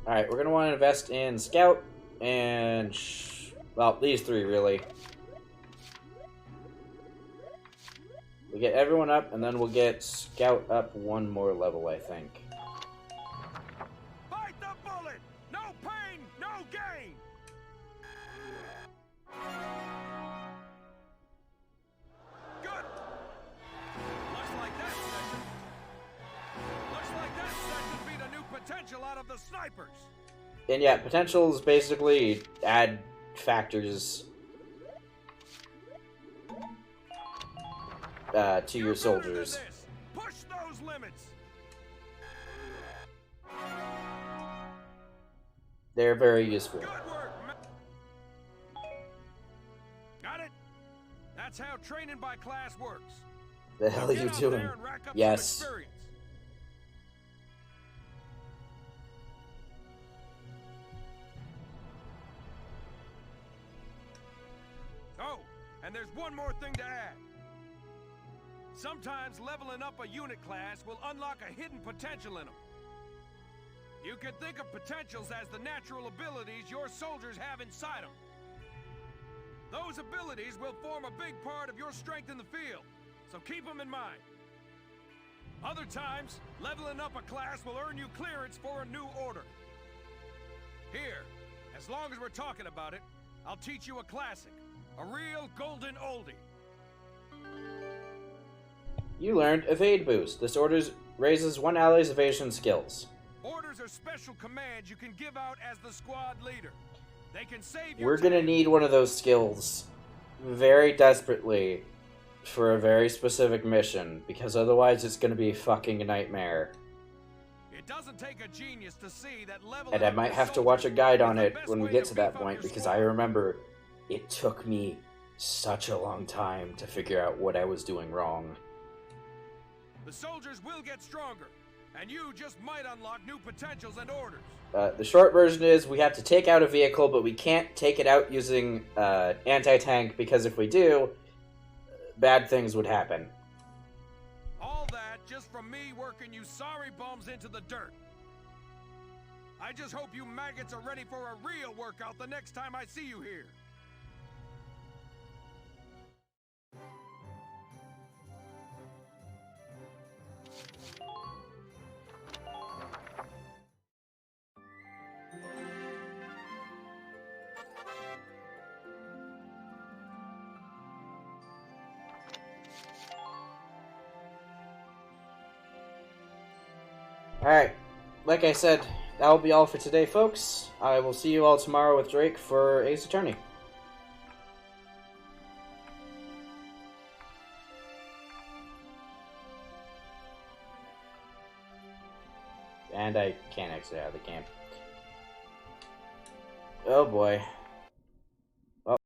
Alright, we're going to want to invest in Scout and... well, these three, really. We get everyone up, and then we'll get Scout up one more level, I think. Fight the bullet! No pain, no gain! Good! Looks like that session beat a new potential out of the snipers! And yeah, potentials basically add factors to your soldiers. Push those limits! They're very useful. Good work, got it? That's how training by class works. The hell are you doing? Yes. Oh, and there's one more thing to add. Sometimes leveling up a unit class will unlock a hidden potential in them. You can think of potentials as the natural abilities your soldiers have inside them. Those abilities will form a big part of your strength in the field, so keep them in mind. Other times, leveling up a class will earn you clearance for a new order. Here, as long as we're talking about it, I'll teach you a classic, a real golden oldie. You learned Evade Boost. This raises one ally's evasion skills. Orders are special commands you can give out as the squad leader. They can save your We're gonna need one of those skills very desperately for a very specific mission, because otherwise it's gonna be a fucking nightmare. It doesn't take a genius to see that level. And I might have to watch a guide on it when we get to that point, because I remember it took me such a long time to figure out what I was doing wrong. The soldiers will get stronger, and you just might unlock new potentials and orders. The short version is we have to take out a vehicle, but we can't take it out using anti-tank, because if we do, bad things would happen. All that just from me working you sorry bums into the dirt. I just hope you maggots are ready for a real workout the next time I see you here. Alright, like I said, that will be all for today, folks. I will see you all tomorrow with Drake for Ace Attorney. And I can't exit out of the camp. Oh boy.